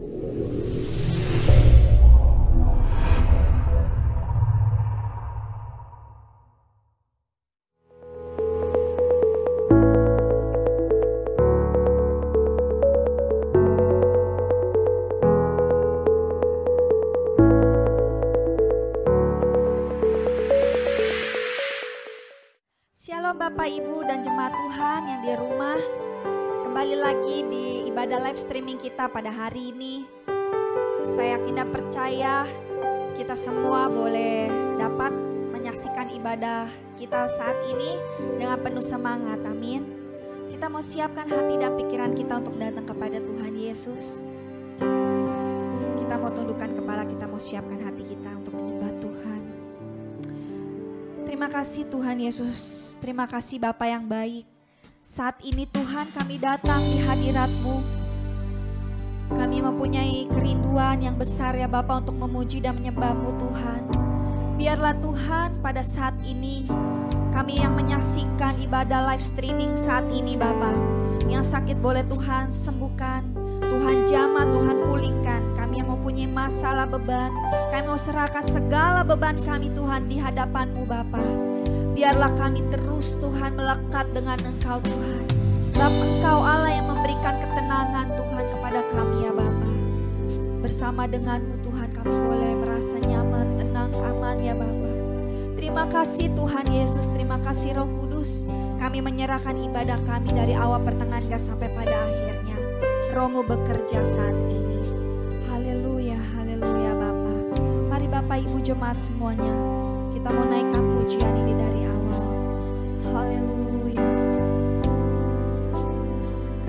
Shalom Bapak Ibu dan jemaat Tuhan yang di rumah. Kembali lagi di ibadah live streaming kita pada hari ini. Saya yakin dan percaya kita semua boleh dapat menyaksikan ibadah kita saat ini dengan penuh semangat. Amin. Kita mau siapkan hati dan pikiran kita untuk datang kepada Tuhan Yesus. Kita mau tundukkan kepala, kita mau siapkan hati kita untuk menyembah Tuhan. Terima kasih Tuhan Yesus. Terima kasih Bapa yang baik. Saat ini Tuhan kami datang di hadirat-Mu. Kami mempunyai kerinduan yang besar ya Bapa untuk memuji dan menyembah-Mu Tuhan. Biarlah Tuhan pada saat ini kami yang menyaksikan ibadah live streaming saat ini Bapa. Yang sakit boleh Tuhan sembuhkan. Tuhan jamah, Tuhan pulihkan. Kami yang mempunyai masalah beban, kami mau serahkan segala beban kami Tuhan di hadapan-Mu Bapa. Biarlah kami terus Tuhan melekat dengan Engkau Tuhan. Sebab Engkau Allah yang memberikan ketenangan Tuhan kepada kami ya Bapa. Bersama dengan-Mu Tuhan kami boleh merasa nyaman, tenang, aman ya Bapa. Terima kasih Tuhan Yesus, terima kasih Roh Kudus. Kami menyerahkan ibadah kami dari awal pertengahan hingga sampai pada akhirnya. Roh-Mu bekerja saat ini. Haleluya, haleluya Bapa. Mari Bapak Ibu jemaat semuanya, kita mau naikkan pujian ini dari awal. Haleluya.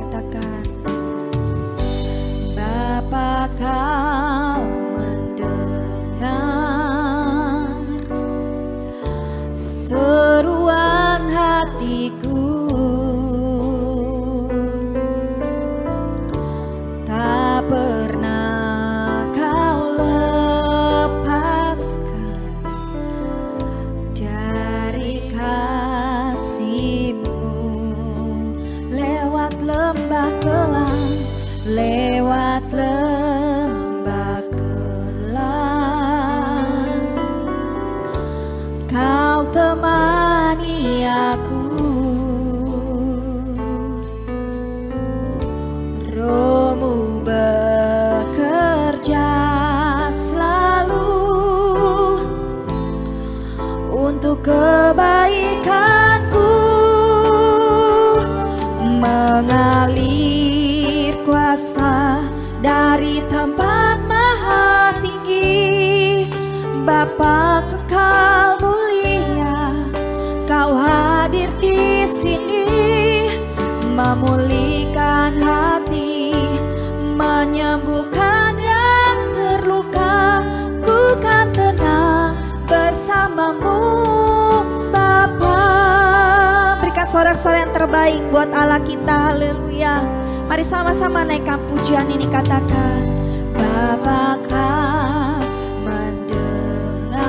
Katakan, Bapa Kau mendengar seruan hatiku. Tak pernah Kau lepaskan dari kasih-Mu. Lewat lembah kelam, lewat lembah kelam, Kau temani aku. Roh-Mu bekerja selalu untuk kebaikanku, mengalir kuasa dari tempat maha tinggi. Bapa kekal mulia, Kau hadir di sini, memulihkan hati, menyembuhkan yang terluka. Ku kan tenang bersama-Mu Bapa. Berikan sorak-sorai yang terbaik buat Allah kita. Haleluya. Mari sama-sama naikkan pujian ini, katakan, Bapa Kau mendengar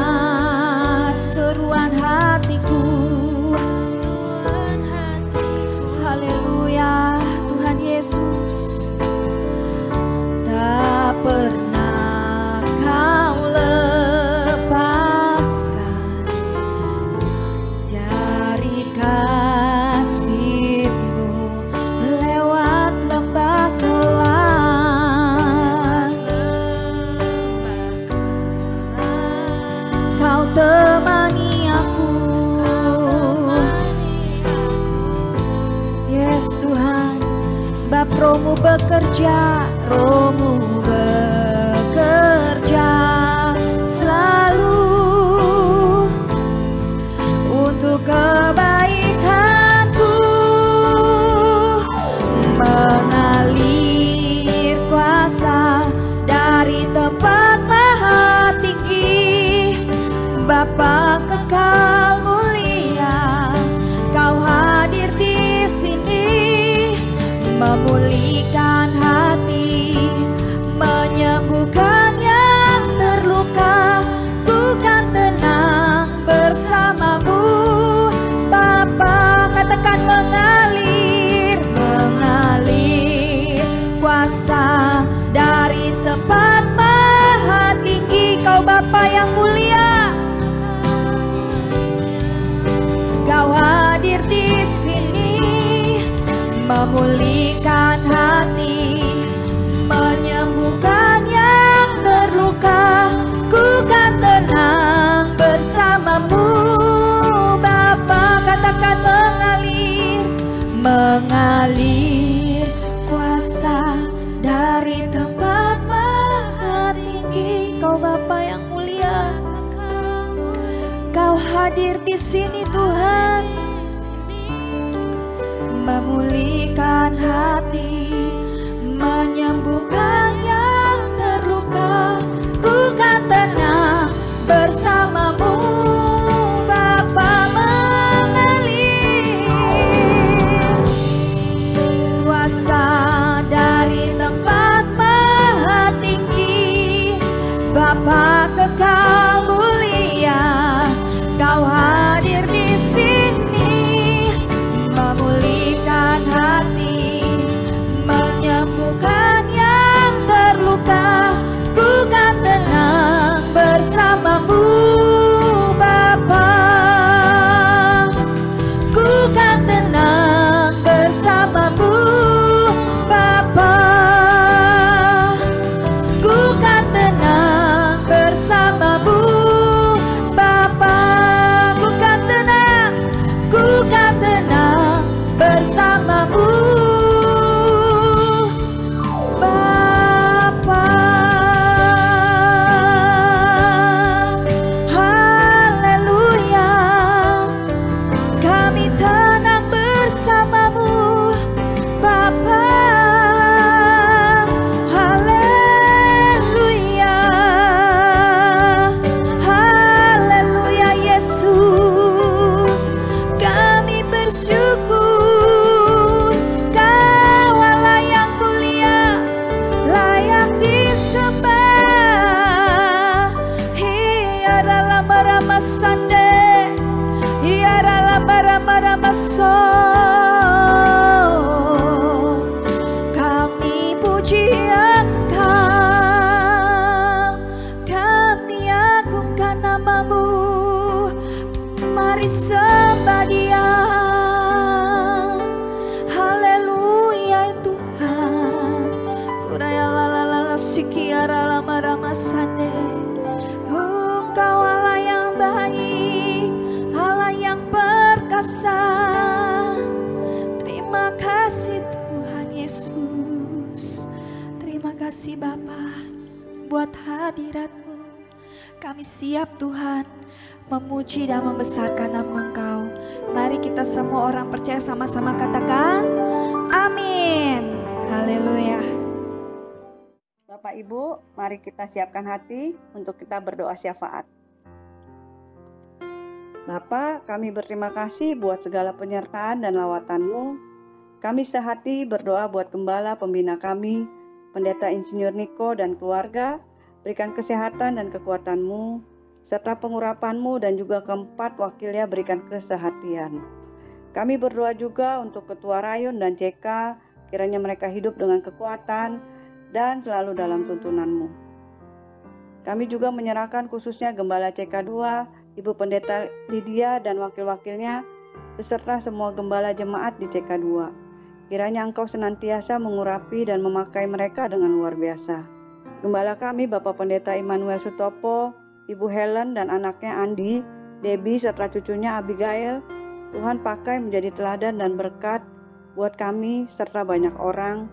seruan hatiku. Haleluya Tuhan Yesus. Tak pernah Kau lepaskan dari kasih-Mu. Lewat lembah kelam, Kau temani aku. Yes Tuhan, sebab Roh-Mu bekerja, Roh-Mu bekerja selalu untuk kebaikanku, mengalir kuasa dari tempat maha tinggi. Bapa kekal mulia, Kau hadir di sini, memulihkan hati, menyembuhkan yang terluka. Ku kan tenang bersama-Mu Bapa. Katakan, mengalir, mengalir kuasa dari memulihkan hati, menyembuhkan yang terluka. Ku kan tenang bersamamu Bapa. Katakan mengalir kuasa dari tempat maha tinggi. Kau Bapa yang mulia, Kau hadir di sini Tuhan, memulihkan hati, menyembuhkan yang terluka. Ku kan tenang bersamamu Bapa, mengalir kuasa dari tempat maha tinggi. Bapa kekal mulia, Kau hadir di sini, memulihkan hati, menyembuhkan yang terluka. Ku kan tenang bersamamu Bapa, ku kan tenang bersamamu Bapa, ku kan tenang bersamamu Bapa, ku kan tenang bersamamu Bapa. Haleluya, kami tenang bersamamu Bapa. Haleluya, haleluya Yesus, kami bersyukur. Kau Allah yang mulia, layak disembah. Hiya dalam ramasande, hiya dalam ramaso. Kami puji Engkau, kami agungkan namamu. Mari sembah Dia. Haleluya Tuhan. Kuraya lalala sikiara lama ramasane. Engkau Allah yang baik, Allah yang perkasa. Terima kasih Tuhan Yesus. Terima kasih Bapa buat hadirat-Mu. Kami siap Tuhan memuji dan membesarkan nama Engkau. Mari kita semua orang percaya sama-sama katakan amin. Haleluya. Bapak Ibu, mari kita siapkan hati untuk kita berdoa syafaat. Bapa, kami berterima kasih buat segala penyertaan dan lawatan-Mu. Kami sehati berdoa buat gembala pembina kami, Pendeta Insinyur Niko dan keluarga. Berikan kesehatan dan kekuatan-Mu, serta pengurapan-Mu, dan juga keempat wakilnya berikan kesehatian. Kami berdoa juga untuk Ketua Rayon dan CK, kiranya mereka hidup dengan kekuatan dan selalu dalam tuntunan-Mu. Kami juga menyerahkan khususnya Gembala CK2, Ibu Pendeta Lydia dan wakil-wakilnya, beserta semua gembala jemaat di CK2. Kiranya Engkau senantiasa mengurapi dan memakai mereka dengan luar biasa. Gembala kami Bapak Pendeta Immanuel Sutopo, Ibu Helen dan anaknya Andi, Debbie serta cucunya Abigail, Tuhan pakai menjadi teladan dan berkat buat kami serta banyak orang.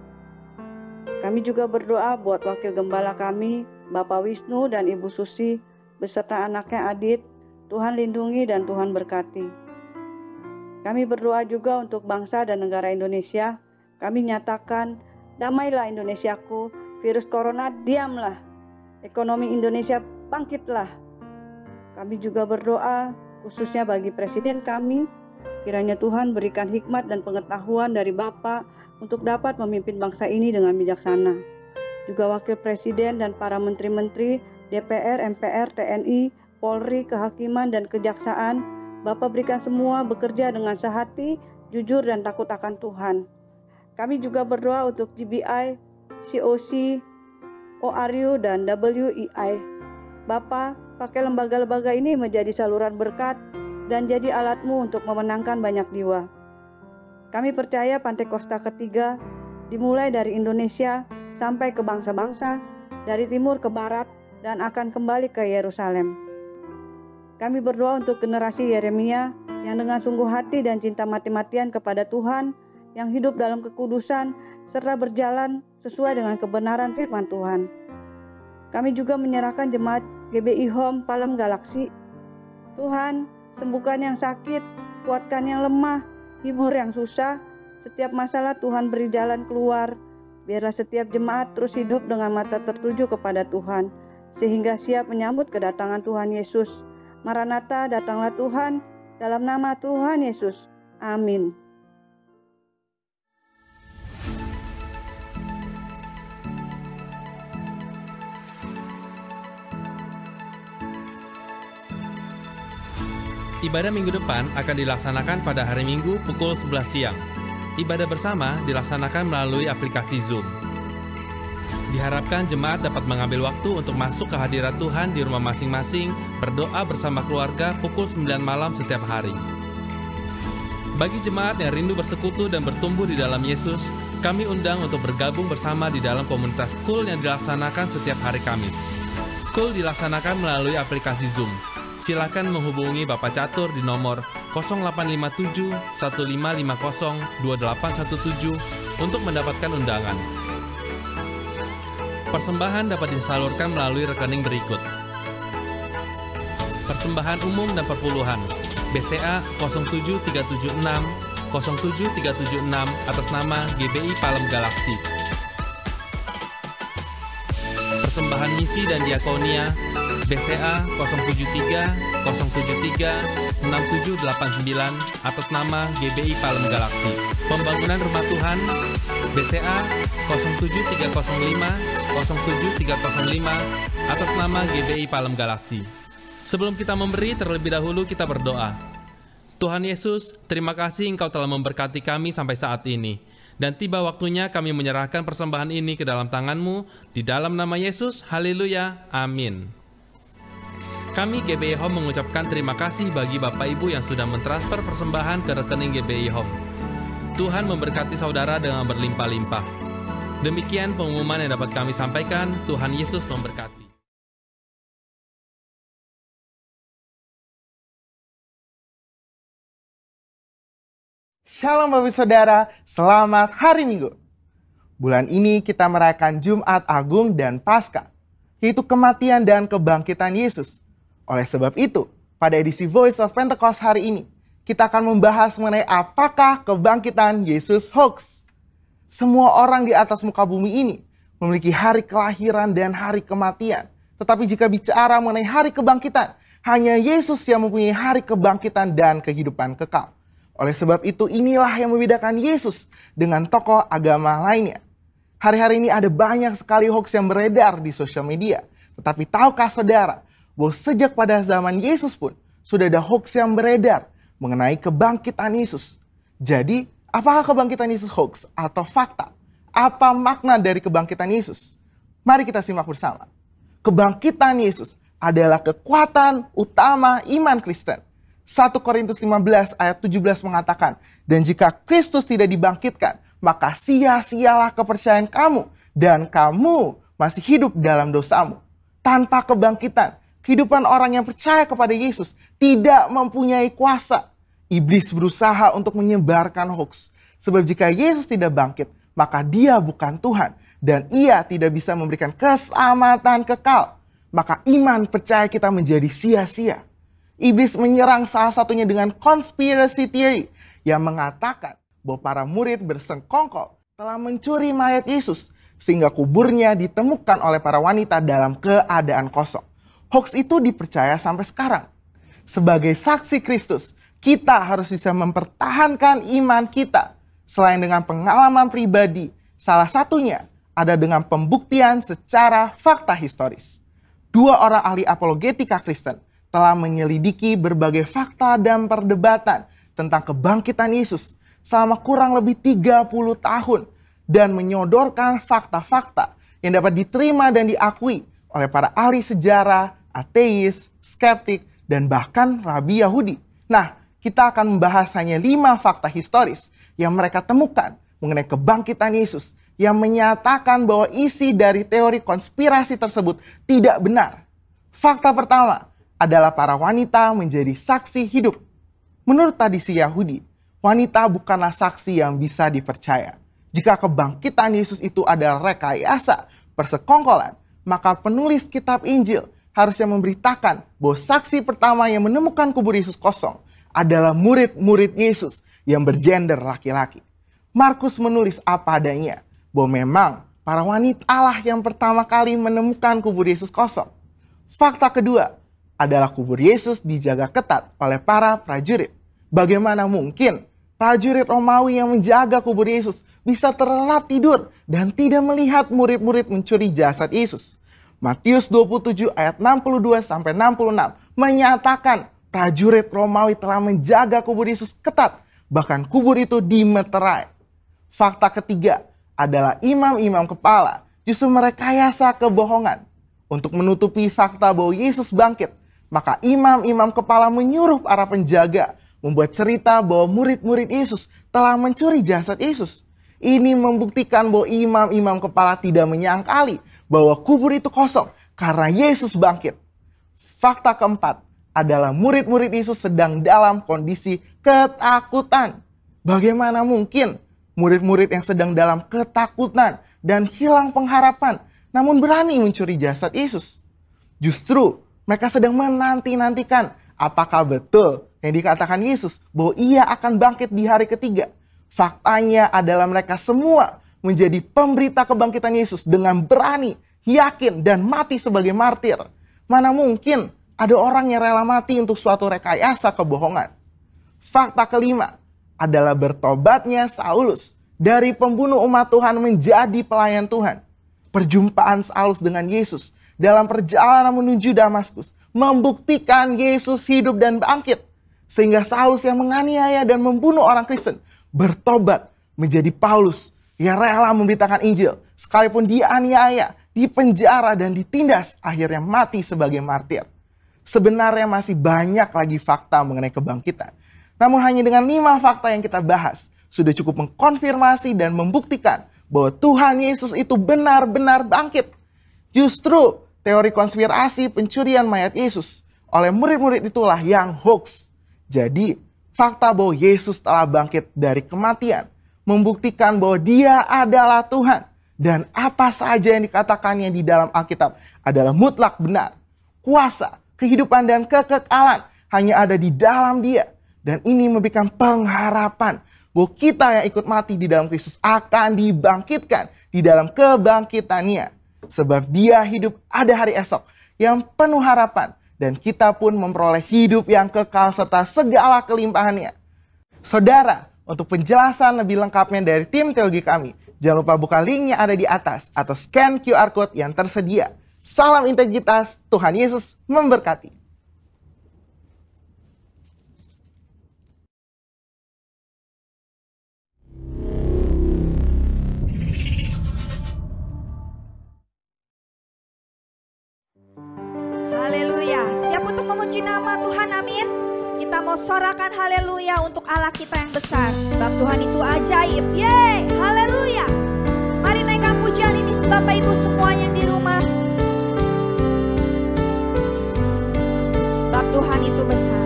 Kami juga berdoa buat wakil gembala kami, Bapak Wisnu dan Ibu Susi, beserta anaknya Adit. Tuhan lindungi dan Tuhan berkati. Kami berdoa juga untuk bangsa dan negara Indonesia. Kami nyatakan, damailah Indonesiaku, virus corona diamlah, ekonomi Indonesia bangkitlah. Kami juga berdoa khususnya bagi Presiden kami, kiranya Tuhan berikan hikmat dan pengetahuan dari Bapa untuk dapat memimpin bangsa ini dengan bijaksana. Juga Wakil Presiden dan para menteri-menteri, DPR, MPR, TNI, Polri, Kehakiman, dan Kejaksaan, Bapa berikan semua bekerja dengan sehati, jujur, dan takut akan Tuhan. Kami juga berdoa untuk GBI, COC, ORU, dan WEI. Bapa, pakai lembaga-lembaga ini menjadi saluran berkat dan jadi alat-Mu untuk memenangkan banyak jiwa. Kami percaya Pantekosta ketiga dimulai dari Indonesia sampai ke bangsa-bangsa, dari timur ke barat, dan akan kembali ke Yerusalem. Kami berdoa untuk generasi Yeremia yang dengan sungguh hati dan cinta mati-matian kepada Tuhan, yang hidup dalam kekudusan, serta berjalan sesuai dengan kebenaran firman Tuhan. Kami juga menyerahkan jemaat GBI Home Palem Galaksi. Tuhan, sembuhkan yang sakit, kuatkan yang lemah, hibur yang susah. Setiap masalah Tuhan beri jalan keluar. Biarlah setiap jemaat terus hidup dengan mata tertuju kepada Tuhan, sehingga siap menyambut kedatangan Tuhan Yesus. Maranatha, datanglah Tuhan, dalam nama Tuhan Yesus. Amin. Ibadah minggu depan akan dilaksanakan pada hari Minggu pukul 11 siang. Ibadah bersama dilaksanakan melalui aplikasi Zoom. Diharapkan jemaat dapat mengambil waktu untuk masuk ke hadirat Tuhan di rumah masing-masing, berdoa bersama keluarga pukul 9 malam setiap hari. Bagi jemaat yang rindu bersekutu dan bertumbuh di dalam Yesus, kami undang untuk bergabung bersama di dalam komunitas Kul yang dilaksanakan setiap hari Kamis. Kul dilaksanakan melalui aplikasi Zoom. Silakan menghubungi Bapak Catur di nomor 0857 1550 2817 untuk mendapatkan undangan. Persembahan dapat disalurkan melalui rekening berikut. Persembahan umum dan perpuluhan BCA 07376 07376 atas nama GBI Palem Galaksi. Persembahan misi dan diakonia BCA 073 073 6789 atas nama GBI Palem Galaksi. Pembangunan Rumah Tuhan BCA 07305 07305 atas nama GBI Palem Galaksi. Sebelum kita memberi, terlebih dahulu kita berdoa. Tuhan Yesus, terima kasih Engkau telah memberkati kami sampai saat ini. Dan tiba waktunya kami menyerahkan persembahan ini ke dalam tangan-Mu, di dalam nama Yesus, haleluya, amin. Kami GBI Home mengucapkan terima kasih bagi Bapak Ibu yang sudah mentransfer persembahan ke rekening GBI Home. Tuhan memberkati saudara dengan berlimpah-limpah. Demikian pengumuman yang dapat kami sampaikan. Tuhan Yesus memberkati. Shalom Bapak Saudara, selamat hari Minggu. Bulan ini kita merayakan Jumat Agung dan Paskah, yaitu kematian dan kebangkitan Yesus. Oleh sebab itu, pada edisi Voice of Pentecost hari ini, kita akan membahas mengenai apakah kebangkitan Yesus hoax. Semua orang di atas muka bumi ini memiliki hari kelahiran dan hari kematian. Tetapi jika bicara mengenai hari kebangkitan, hanya Yesus yang mempunyai hari kebangkitan dan kehidupan kekal. Oleh sebab itu, inilah yang membedakan Yesus dengan tokoh agama lainnya. Hari-hari ini ada banyak sekali hoax yang beredar di sosial media. Tetapi tahukah saudara, bahwa sejak pada zaman Yesus pun sudah ada hoax yang beredar mengenai kebangkitan Yesus. Jadi, apakah kebangkitan Yesus hoax atau fakta? Apa makna dari kebangkitan Yesus? Mari kita simak bersama. Kebangkitan Yesus adalah kekuatan utama iman Kristen. 1 Korintus 15 ayat 17 mengatakan, dan jika Kristus tidak dibangkitkan, maka sia-sialah kepercayaan kamu, dan kamu masih hidup dalam dosamu. Tanpa kebangkitan, kehidupan orang yang percaya kepada Yesus tidak mempunyai kuasa. Iblis berusaha untuk menyebarkan hoax. Sebab jika Yesus tidak bangkit, maka dia bukan Tuhan, dan ia tidak bisa memberikan keselamatan kekal. Maka iman percaya kita menjadi sia-sia. Iblis menyerang salah satunya dengan conspiracy theory yang mengatakan bahwa para murid bersengkongkol telah mencuri mayat Yesus sehingga kuburnya ditemukan oleh para wanita dalam keadaan kosong. Hoax itu dipercaya sampai sekarang. Sebagai saksi Kristus, kita harus bisa mempertahankan iman kita selain dengan pengalaman pribadi. Salah satunya ada dengan pembuktian secara fakta historis. 2 orang ahli apologetika Kristen telah menyelidiki berbagai fakta dan perdebatan tentang kebangkitan Yesus selama kurang lebih 30 tahun dan menyodorkan fakta-fakta yang dapat diterima dan diakui oleh para ahli sejarah, ateis, skeptik, dan bahkan rabi Yahudi. Nah, kita akan membahas hanya 5 fakta historis yang mereka temukan mengenai kebangkitan Yesus yang menyatakan bahwa isi dari teori konspirasi tersebut tidak benar. Fakta pertama adalah para wanita menjadi saksi hidup. Menurut tradisi Yahudi, wanita bukanlah saksi yang bisa dipercaya. Jika kebangkitan Yesus itu adalah rekayasa, persekongkolan, maka penulis kitab Injil harusnya memberitakan bahwa saksi pertama yang menemukan kubur Yesus kosong adalah murid-murid Yesus yang bergender laki-laki. Markus menulis apa adanya, bahwa memang para wanita lah yang pertama kali menemukan kubur Yesus kosong. Fakta kedua adalah kubur Yesus dijaga ketat oleh para prajurit. Bagaimana mungkin prajurit Romawi yang menjaga kubur Yesus bisa terlelap tidur dan tidak melihat murid-murid mencuri jasad Yesus? Matius 27 ayat 62-66 menyatakan prajurit Romawi telah menjaga kubur Yesus ketat, bahkan kubur itu dimeterai. Fakta ketiga adalah imam-imam kepala justru merekayasa kebohongan. Untuk menutupi fakta bahwa Yesus bangkit, maka imam-imam kepala menyuruh para penjaga membuat cerita bahwa murid-murid Yesus telah mencuri jasad Yesus. Ini membuktikan bahwa imam-imam kepala tidak menyangkali bahwa kubur itu kosong karena Yesus bangkit. Fakta keempat adalah murid-murid Yesus sedang dalam kondisi ketakutan. Bagaimana mungkin murid-murid yang sedang dalam ketakutan dan hilang pengharapan namun berani mencuri jasad Yesus? Justru mereka sedang menanti-nantikan apakah betul yang dikatakan Yesus bahwa ia akan bangkit di hari ketiga. Faktanya adalah mereka semua menjadi pemberita kebangkitan Yesus dengan berani, yakin, dan mati sebagai martir. Mana mungkin ada orang yang rela mati untuk suatu rekayasa kebohongan. Fakta kelima adalah bertobatnya Saulus dari pembunuh umat Tuhan menjadi pelayan Tuhan. Perjumpaan Saulus dengan Yesus dalam perjalanan menuju Damaskus membuktikan Yesus hidup dan bangkit. Sehingga Saulus yang menganiaya dan membunuh orang Kristen bertobat menjadi Paulus yang rela memberitakan Injil. Sekalipun dianiaya, dipenjara, dan ditindas, akhirnya mati sebagai martir. Sebenarnya masih banyak lagi fakta mengenai kebangkitan. Namun hanya dengan 5 fakta yang kita bahas, sudah cukup mengkonfirmasi dan membuktikan bahwa Tuhan Yesus itu benar-benar bangkit. Justru teori konspirasi pencurian mayat Yesus oleh murid-murid itulah yang hoax. Jadi, fakta bahwa Yesus telah bangkit dari kematian membuktikan bahwa Dia adalah Tuhan. Dan apa saja yang dikatakannya di dalam Alkitab adalah mutlak benar. Kuasa, kehidupan, dan kekekalan hanya ada di dalam Dia. Dan ini memberikan pengharapan bahwa kita yang ikut mati di dalam Kristus akan dibangkitkan di dalam kebangkitannya. Sebab Dia hidup ada hari esok yang penuh harapan. Dan kita pun memperoleh hidup yang kekal serta segala kelimpahannya. Saudara, untuk penjelasan lebih lengkapnya dari tim teologi kami, jangan lupa buka link yang ada di atas atau scan QR Code yang tersedia. Salam integritas, Tuhan Yesus memberkati. Haleluya. Siap untuk memuji nama Tuhan, amin. Kita mau sorakan haleluya untuk Allah kita yang besar. Sebab Tuhan itu ajaib. Yeay, haleluya. Mari naikkan pujian ini Bapak Ibu semuanya di rumah. Sebab Tuhan itu besar.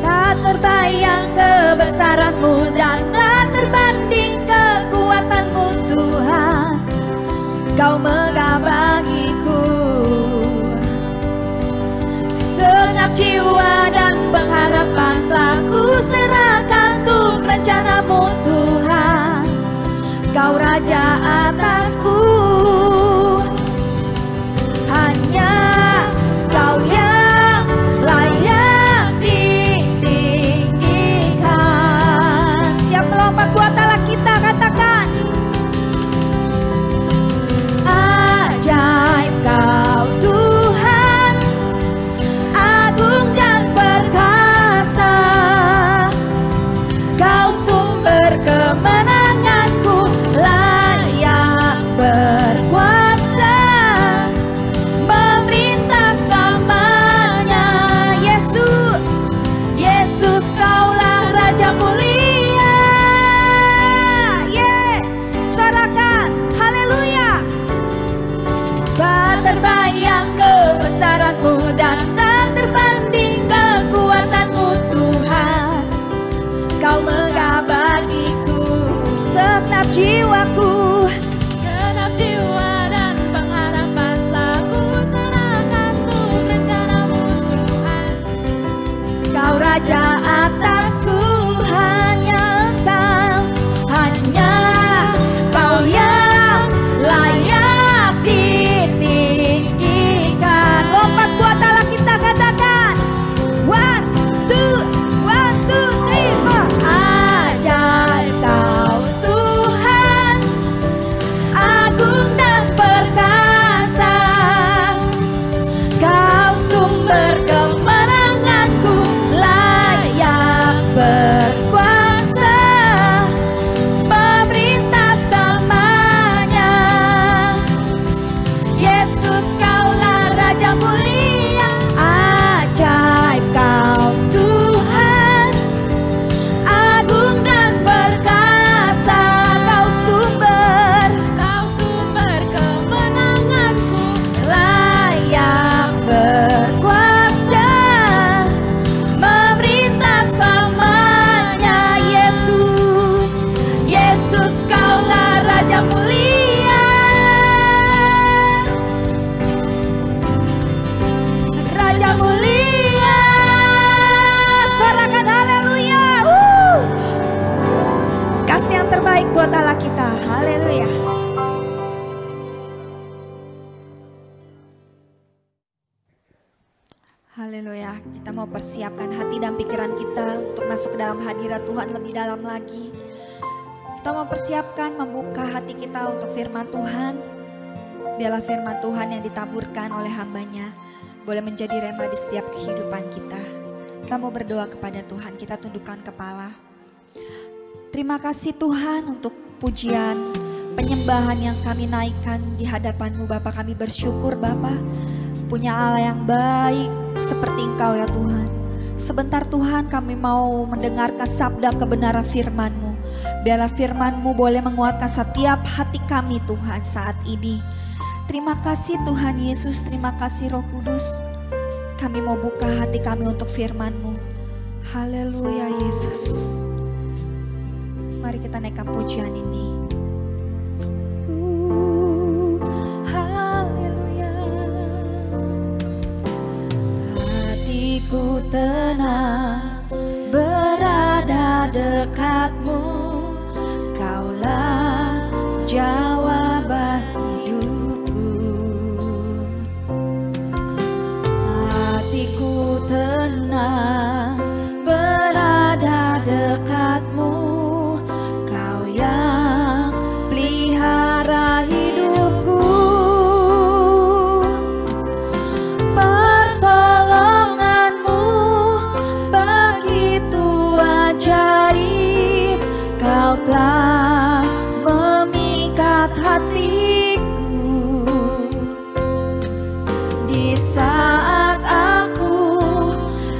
Tak terbayang kebesaran-Mu dan tak terbanding kekuatan-Mu Tuhan. Kau megah bagiku segenap jiwa dan pengharapan telah ku serahkan untuk rencana-Mu Tuhan. Kau Raja atasku, hanya Kau yang layak ditinggikan. Siap melompat buat Allah kita, katakan ajaib Kau Tuhan, agung dan perkasa. Kau sumber kemenanganku, layak Tak terbayang kebesaran-Mu dan tak terbanding kekuatan-Mu Tuhan. Kau megah bagiku segenap jiwaku, Genap jiwa dan pengharapan telah ku serahkan untuk rencana-Mu Tuhan. Kau Raja atasku, hanya Engkau, hanya Kau yang layak ditinggikan. Lompat buat Allah kita katakan, 1, 2, 3, 4. Ajaib Kau Tuhan, agung dan perkasa. Kau sumber kemenanganku, layak berkuasa, pemerintah selamanya. Yesus Kaulah Raja mulia, ajaib Kau Tuhan, agung dan perkasa. Kau sumber kemenanganku, layak berkuasa, memerintah selamanya. Yesus, Yesus Kaulah Raja mulia, Raja mulia. Sorakan haleluya. Kasih yang terbaik buat Allah kita. Haleluya. Haleluya, kita mau persiapkan hati dan pikiran kita untuk masuk ke dalam hadirat Tuhan lebih dalam lagi. Kita mau persiapkan membuka hati kita untuk firman Tuhan. Biarlah firman Tuhan yang ditaburkan oleh hambanya boleh menjadi rema di setiap kehidupan kita. Kita mau berdoa kepada Tuhan, kita tundukkan kepala. Terima kasih Tuhan untuk pujian, penyembahan yang kami naikkan di hadapan-Mu Bapa. Kami bersyukur Bapa, punya Allah yang baik seperti Engkau ya Tuhan. Sebentar Tuhan kami mau mendengarkan sabda kebenaran firman-Mu. Biarlah firman-Mu boleh menguatkan setiap hati kami Tuhan saat ini. Terima kasih Tuhan Yesus, terima kasih Roh Kudus. Kami mau buka hati kami untuk firman-Mu. Haleluya Yesus. Mari kita naikkan pujian ini. Haleluya. Hatiku tenang berada dekat-Mu, Kaulah jawaban hidupku. Hatiku tenang berada dekat-Mu, Kau yang pelihara hidupku. Pertolongan-Mu begitu ajaib, Kau telah memikat hatiku. Di saat aku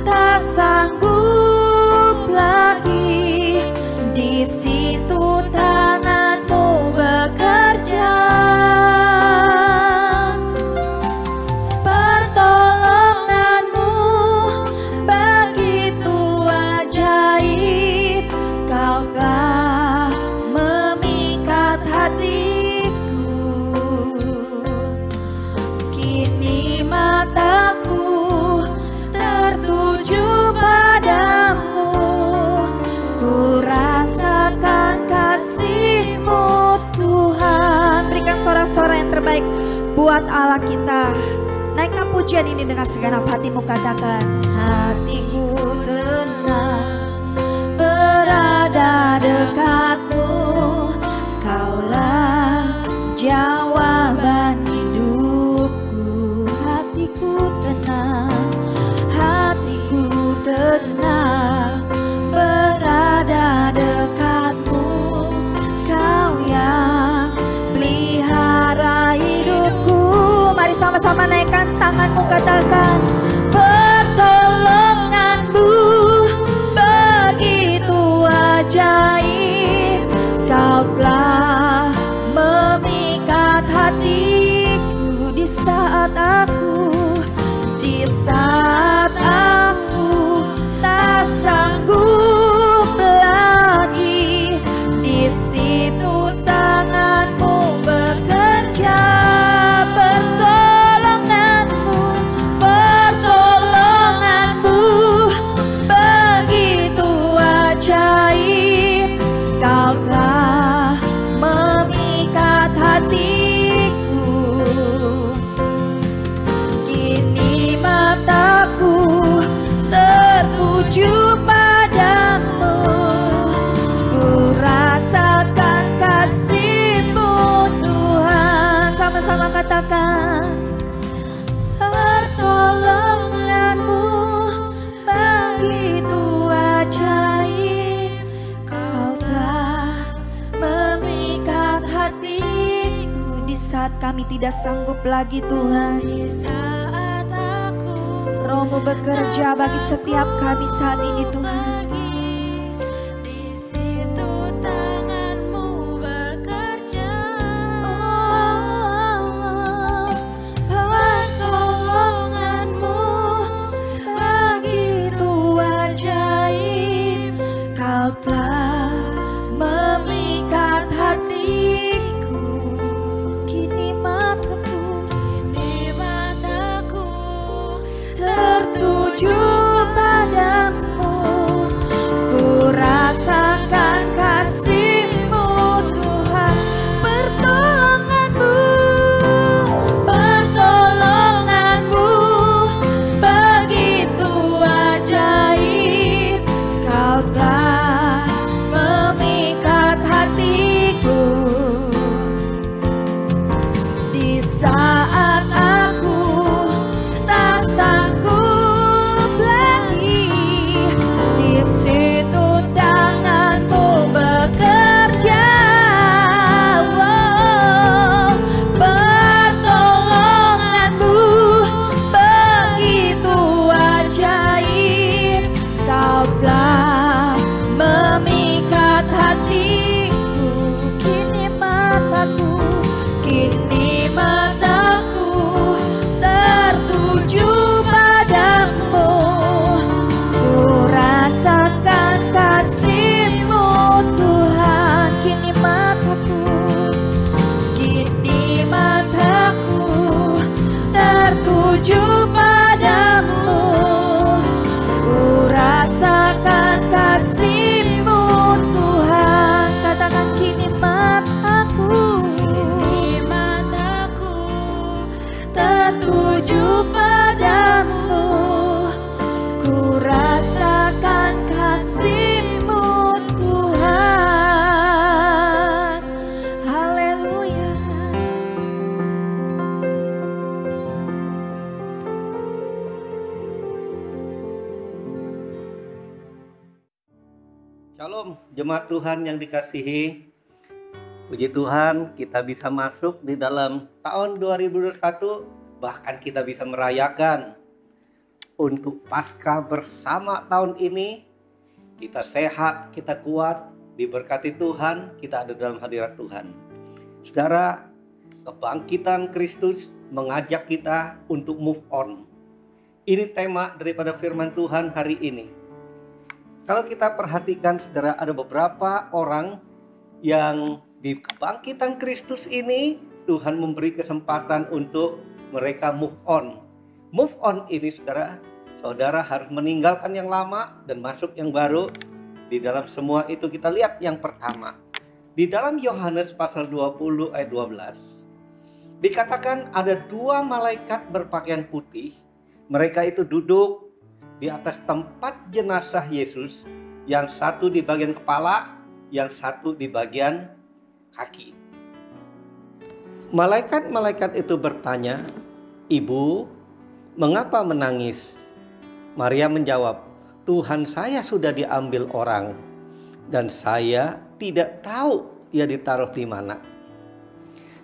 tak sanggup lagi, di situ tangan-Mu bekerja. Pertolongan-Mu begitu ajaib, Kau telah memikat hatiku. Kini mataku tertuju padamu, ku rasakan kasih-Mu Tuhan. Berikan sorak-sorak yang terbaik buat Allah kita. Naikkan pujian ini dengan segenap hatimu, katakan, hatiku tenang berada dekat-Mu, Kaulah jawaban hidupku. Hatiku tenang berada dekat-Mu, Kau yang pelihara hidupku. Mari sama-sama naikkan tanganmu, katakan, pertolongan-Mu begitu ajaib, Kau telah memikat hatiku. Di saat aku tak sanggup lagi, di situ tanganmu bekerja, pertolonganmu begitu ajaib. Kau telah memikat hatiku, kini mataku tertuju padamu. Ku rasakan kasih-Mu Tuhan. Sama-sama katakan, pertolongan-Mu begitu ajaib. Kau telah memikat hatiku di saat kami tidak sanggup lagi Tuhan. Di saat aku Roh-Mu bekerja bagi setiap kami saat ini Tuhan. di situ tanganmu bekerja, Pertolonganmu begitu ajaib. Kau telah memikat hatiku, kini mataku tertuju padamu. Ku rasakan kasih-Mu Tuhan. Pertolonganmu begitu ajaib. Kau telah memikat hatiku, di saat aku tak sanggup lagi, di situ tanganmu bekerja. Pertolonganmu begitu ajaib. Kau telah memikat hatiku, kini mataku tertuju padamu. Ku rasakan kasih-Mu Tuhan. Kini mataku tertuju padamu. Ku rasakan kasih-Mu Tuhan. Katakan, kini mataku tertuju padamu. Ku rasakan kasih-Mu Tuhan. Haleluya. Shalom, jemaat Tuhan yang dikasihi. Puji Tuhan, kita bisa masuk di dalam tahun 2021, bahkan kita bisa merayakan untuk Paskah bersama tahun ini. Kita sehat, kita kuat, diberkati Tuhan, kita ada dalam hadirat Tuhan. Saudara, kebangkitan Kristus mengajak kita untuk move on. Ini tema daripada firman Tuhan hari ini. Kalau kita perhatikan, saudara, ada beberapa orang yang di kebangkitan Kristus ini Tuhan memberi kesempatan untuk mereka move on. Move on ini, saudara harus meninggalkan yang lama dan masuk yang baru. Di dalam semua itu kita lihat yang pertama. Di dalam Yohanes pasal 20 ayat 12 dikatakan ada dua malaikat berpakaian putih. Mereka itu duduk di atas tempat jenazah Yesus, yang satu di bagian kepala, yang satu di bagian kaki. Malaikat-malaikat itu bertanya, "Ibu, mengapa menangis?" Maria menjawab, "Tuhan saya sudah diambil orang, dan saya tidak tahu ia ditaruh di mana."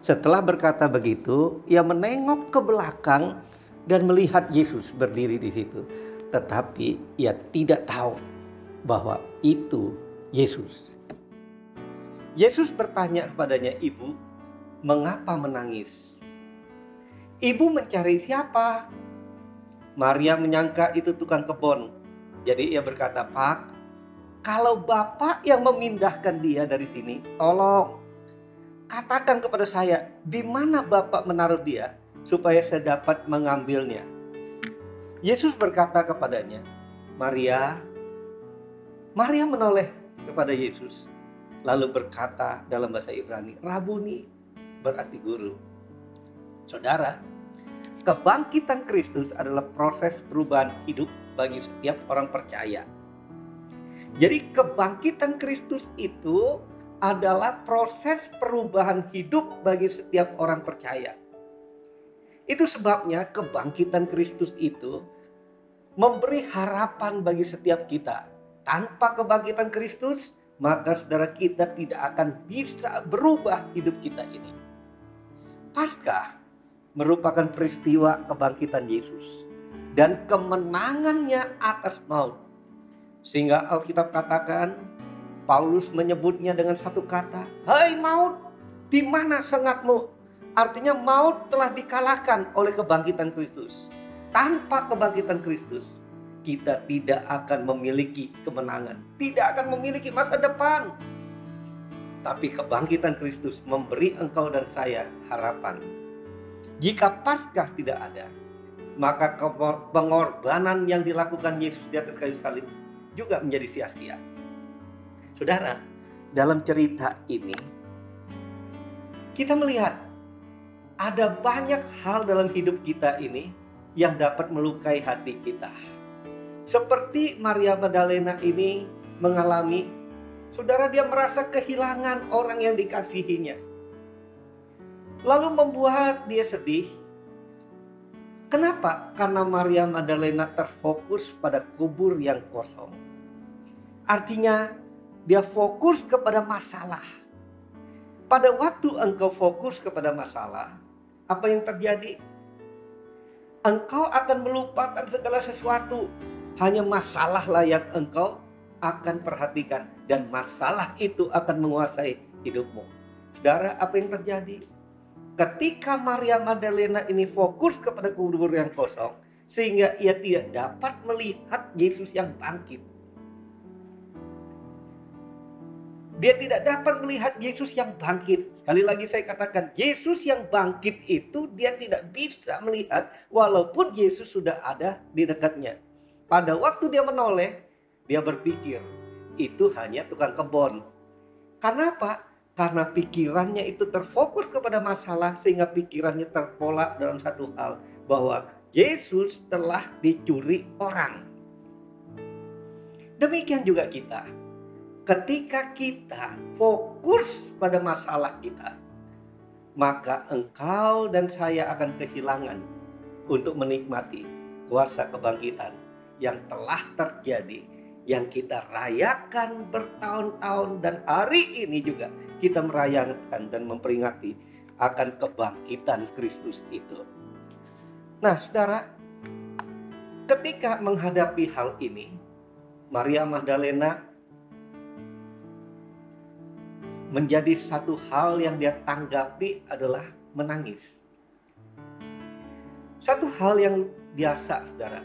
Setelah berkata begitu, ia menengok ke belakang dan melihat Yesus berdiri di situ. Tetapi ia tidak tahu bahwa itu Yesus. Yesus bertanya kepadanya, "Ibu, mengapa menangis?" Ibu mencari siapa? Maria menyangka itu tukang kebun. Jadi ia berkata, Pak, kalau Bapak yang memindahkan dia dari sini, tolong katakan kepada saya di mana Bapak menaruh dia supaya saya dapat mengambilnya. Yesus berkata kepadanya, Maria. Maria menoleh kepada Yesus, lalu berkata dalam bahasa Ibrani, Rabuni, berarti guru. Saudara, kebangkitan Kristus adalah proses perubahan hidup bagi setiap orang percaya. Jadi kebangkitan Kristus itu adalah proses perubahan hidup bagi setiap orang percaya. Itu sebabnya kebangkitan Kristus itu memberi harapan bagi setiap kita. Tanpa kebangkitan Kristus, maka saudara kita tidak akan bisa berubah hidup kita ini. Paskah merupakan peristiwa kebangkitan Yesus dan kemenangannya atas maut. Sehingga Alkitab katakan, Paulus menyebutnya dengan satu kata, hai maut, di mana sengatmu? Artinya maut telah dikalahkan oleh kebangkitan Kristus. Tanpa kebangkitan Kristus, kita tidak akan memiliki kemenangan, tidak akan memiliki masa depan. Tapi kebangkitan Kristus memberi engkau dan saya harapan. Jika Paskah tidak ada, maka pengorbanan yang dilakukan Yesus di atas kayu salib juga menjadi sia-sia. Saudara, dalam cerita ini kita melihat ada banyak hal dalam hidup kita ini yang dapat melukai hati kita. Seperti Maria Magdalena ini mengalami, saudara, dia merasa kehilangan orang yang dikasihinya. Lalu membuat dia sedih. Kenapa? Karena Maria Magdalena terfokus pada kubur yang kosong. Artinya dia fokus kepada masalah. Pada waktu engkau fokus kepada masalah, apa yang terjadi? Engkau akan melupakan segala sesuatu. Hanya masalahlah yang engkau akan perhatikan. Dan masalah itu akan menguasai hidupmu. Saudara, apa yang terjadi? Ketika Maria Magdalena ini fokus kepada kubur yang kosong, sehingga ia tidak dapat melihat Yesus yang bangkit. Dia tidak dapat melihat Yesus yang bangkit. Sekali lagi saya katakan, Yesus yang bangkit itu dia tidak bisa melihat walaupun Yesus sudah ada di dekatnya. Pada waktu dia menoleh, dia berpikir itu hanya tukang kebun. Kenapa? Karena pikirannya itu terfokus kepada masalah sehingga pikirannya terpolak dalam satu hal, bahwa Yesus telah dicuri orang. Demikian juga kita. Ketika kita fokus pada masalah kita, maka engkau dan saya akan kehilangan untuk menikmati kuasa kebangkitan yang telah terjadi, yang kita rayakan bertahun-tahun, dan hari ini juga kita merayakan dan memperingati akan kebangkitan Kristus itu. Nah, saudara, ketika menghadapi hal ini, Maria Magdalena menjadi satu hal yang dia tanggapi adalah menangis. Satu hal yang biasa, saudara.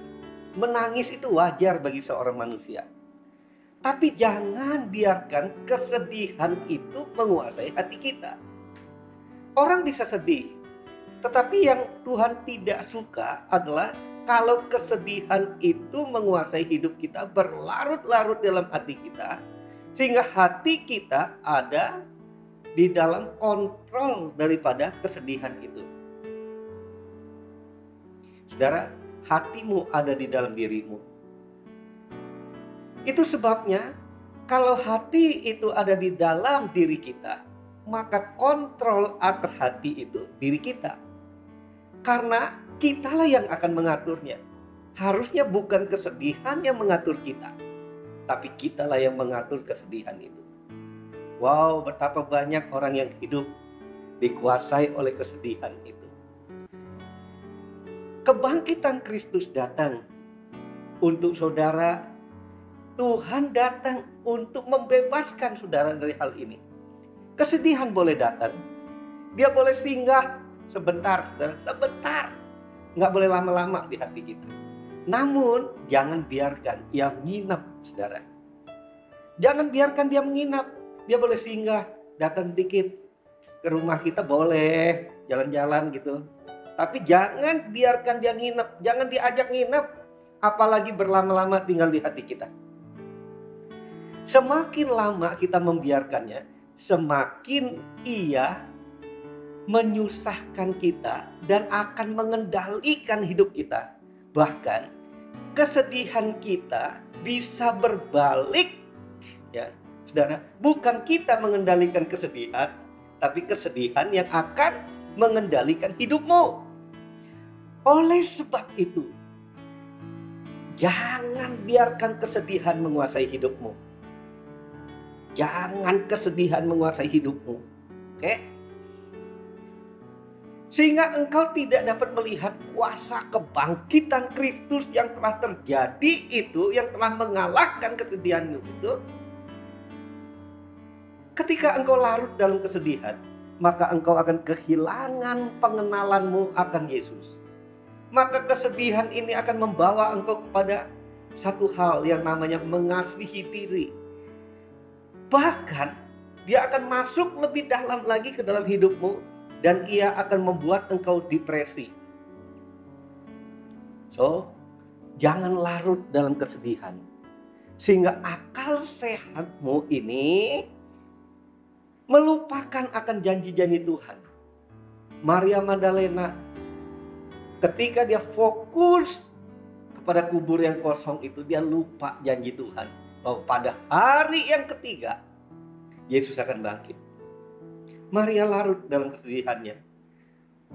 Menangis itu wajar bagi seorang manusia. Tapi jangan biarkan kesedihan itu menguasai hati kita. Orang bisa sedih, tetapi yang Tuhan tidak suka adalah kalau kesedihan itu menguasai hidup kita, berlarut-larut dalam hati kita, sehingga hati kita ada di dalam kontrol daripada kesedihan itu. Saudara, hatimu ada di dalam dirimu. Itu sebabnya kalau hati itu ada di dalam diri kita, maka kontrol atas hati itu diri kita. Karena kitalah yang akan mengaturnya. Harusnya bukan kesedihan yang mengatur kita, tapi kitalah yang mengatur kesedihan itu. Wow, betapa banyak orang yang hidup dikuasai oleh kesedihan itu. Kebangkitan Kristus datang untuk saudara. Tuhan datang untuk membebaskan saudara dari hal ini. Kesedihan boleh datang. Dia boleh singgah Sebentar, saudara, sebentar. Nggak boleh lama-lama di hati kita. Namun, jangan biarkan ia menginap, saudara. Jangan biarkan dia menginap. Dia boleh singgah, datang dikit ke rumah kita, boleh jalan-jalan gitu. Tapi jangan biarkan dia nginep, jangan diajak nginep, apalagi berlama-lama tinggal di hati kita. Semakin lama kita membiarkannya, semakin ia menyusahkan kita dan akan mengendalikan hidup kita. Bahkan kesedihan kita bisa berbalik, ya, saudara. Bukan kita mengendalikan kesedihan, tapi kesedihan yang akan mengendalikan hidupmu. Oleh sebab itu, jangan biarkan kesedihan menguasai hidupmu. Jangan kesedihan menguasai hidupmu. Oke? Sehingga engkau tidak dapat melihat kuasa kebangkitan Kristus yang telah terjadi itu, yang telah mengalahkan kesedihanmu itu. Ketika engkau larut dalam kesedihan, maka engkau akan kehilangan pengenalanmu akan Yesus. Maka kesedihan ini akan membawa engkau kepada satu hal yang namanya mengasihi diri. Bahkan dia akan masuk lebih dalam lagi ke dalam hidupmu dan ia akan membuat engkau depresi. So, jangan larut dalam kesedihan. Sehingga akal sehatmu ini melupakan akan janji-janji Tuhan. Maria Magdalena, ketika dia fokus kepada kubur yang kosong itu, dia lupa janji Tuhan bahwa pada hari yang ketiga Yesus akan bangkit. Maria larut dalam kesedihannya,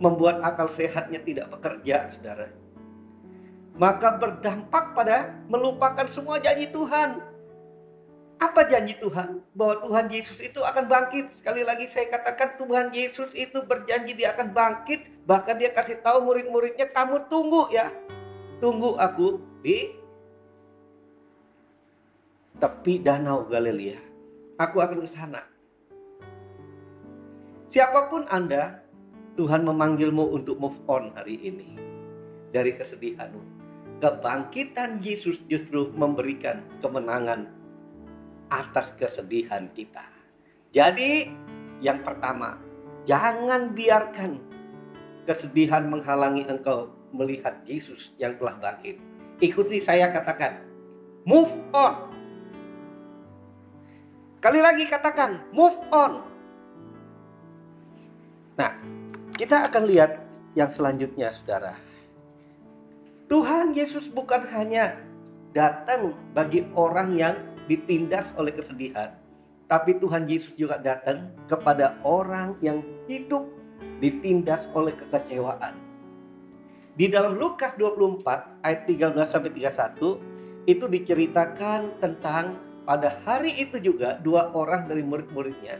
membuat akal sehatnya tidak bekerja, saudara. Maka berdampak pada melupakan semua janji Tuhan. Apa janji Tuhan? Bahwa Tuhan Yesus itu akan bangkit. Sekali lagi saya katakan, Tuhan Yesus itu berjanji dia akan bangkit. Bahkan dia kasih tahu murid-muridnya, kamu tunggu ya. Tunggu aku di tepi danau Galilea. Aku akan ke sana. Siapapun Anda, Tuhan memanggilmu untuk move on hari ini dari kesedihanmu. Kebangkitan Yesus justru memberikan kemenangan atas kesedihan kita. Jadi yang pertama, jangan biarkan kesedihan menghalangi engkau melihat Yesus yang telah bangkit. Ikuti saya katakan, move on. Kali lagi katakan, move on. Nah, kita akan lihat yang selanjutnya, saudara. Tuhan Yesus bukan hanya datang bagi orang yang ditindas oleh kesedihan, tapi Tuhan Yesus juga datang kepada orang yang hidup ditindas oleh kekecewaan. Di dalam Lukas 24 ayat 13-31 itu diceritakan tentang pada hari itu juga dua orang dari murid-muridnya.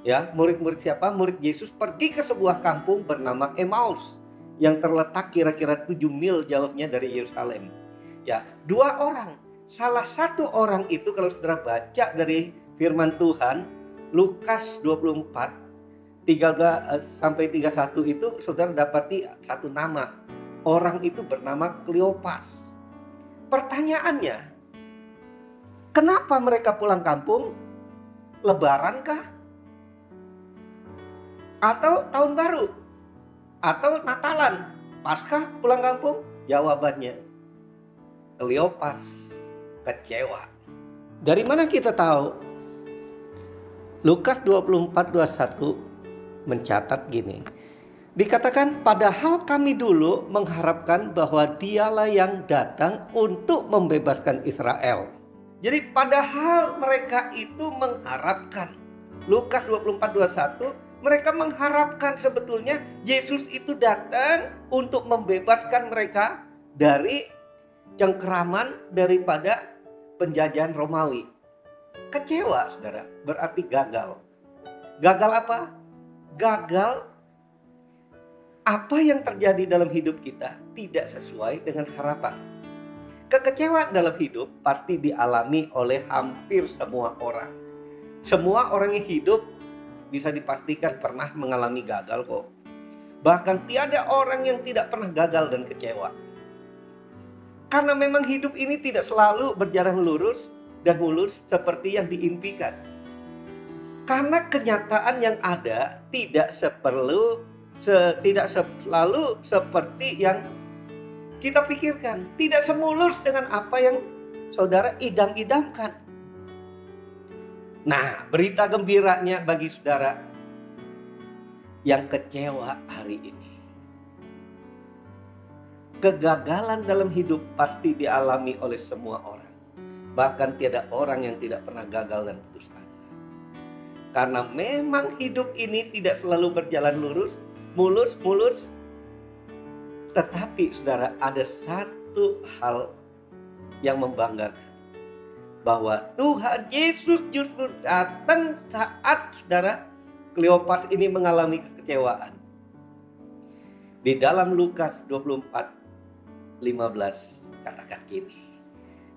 Ya, murid-murid siapa? Murid Yesus pergi ke sebuah kampung bernama Emmaus yang terletak kira-kira 7 mil jauhnya dari Yerusalem. Ya, dua orang. Salah satu orang itu kalau saudara baca dari firman Tuhan Lukas 24 13-31 itu saudara dapati satu nama. Orang itu bernama Kleopas. Pertanyaannya, kenapa mereka pulang kampung? Lebaran kah? Atau tahun baru? Atau Natalan? Paskah pulang kampung? Jawabannya, Kleopas kecewa. Dari mana kita tahu? Lukas 24:21 mencatat gini. Dikatakan, padahal kami dulu mengharapkan bahwa dialah yang datang untuk membebaskan Israel. Jadi padahal mereka itu mengharapkan. Lukas 24:21, mereka mengharapkan sebetulnya Yesus itu datang untuk membebaskan mereka dari cengkeraman daripada penjajahan Romawi. Kecewa, saudara, berarti gagal. Gagal apa? Gagal apa yang terjadi dalam hidup kita tidak sesuai dengan harapan. Kekecewaan dalam hidup pasti dialami oleh hampir semua orang. Semua orang yang hidup bisa dipastikan pernah mengalami gagal kok. Bahkan tiada orang yang tidak pernah gagal dan kecewa. Karena memang hidup ini tidak selalu berjalan lurus dan mulus seperti yang diimpikan. Karena kenyataan yang ada tidak selalu seperti yang kita pikirkan. Tidak semulus dengan apa yang saudara idam-idamkan. Nah, berita gembiranya bagi saudara yang kecewa hari ini. Kegagalan dalam hidup pasti dialami oleh semua orang. Bahkan tiada orang yang tidak pernah gagal dan putus asa. Karena memang hidup ini tidak selalu berjalan lurus, mulus. Tetapi saudara, ada satu hal yang membanggakan. Bahwa Tuhan Yesus justru datang saat saudara Kleopas ini mengalami kekecewaan. Di dalam Lukas 24:15 katakan gini.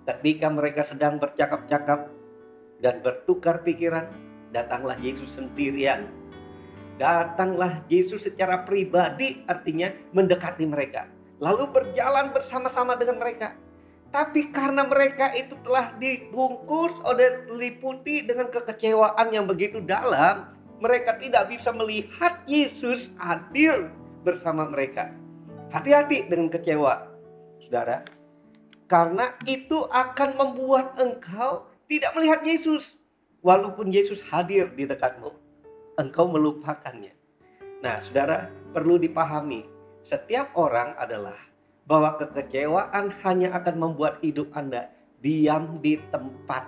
Ketika mereka sedang bercakap-cakap dan bertukar pikiran, datanglah Yesus sendirian. Datanglah Yesus secara pribadi, artinya mendekati mereka. Lalu berjalan bersama-sama dengan mereka. Tapi karena mereka itu telah dibungkus oleh diliputi dengan kekecewaan yang begitu dalam, mereka tidak bisa melihat Yesus hadir bersama mereka. Hati-hati dengan kecewa, saudara. Karena itu akan membuat engkau tidak melihat Yesus. Walaupun Yesus hadir di dekatmu, engkau melupakannya. Nah, saudara, perlu dipahami, setiap orang adalah bahwa kekecewaan hanya akan membuat hidup Anda diam di tempat.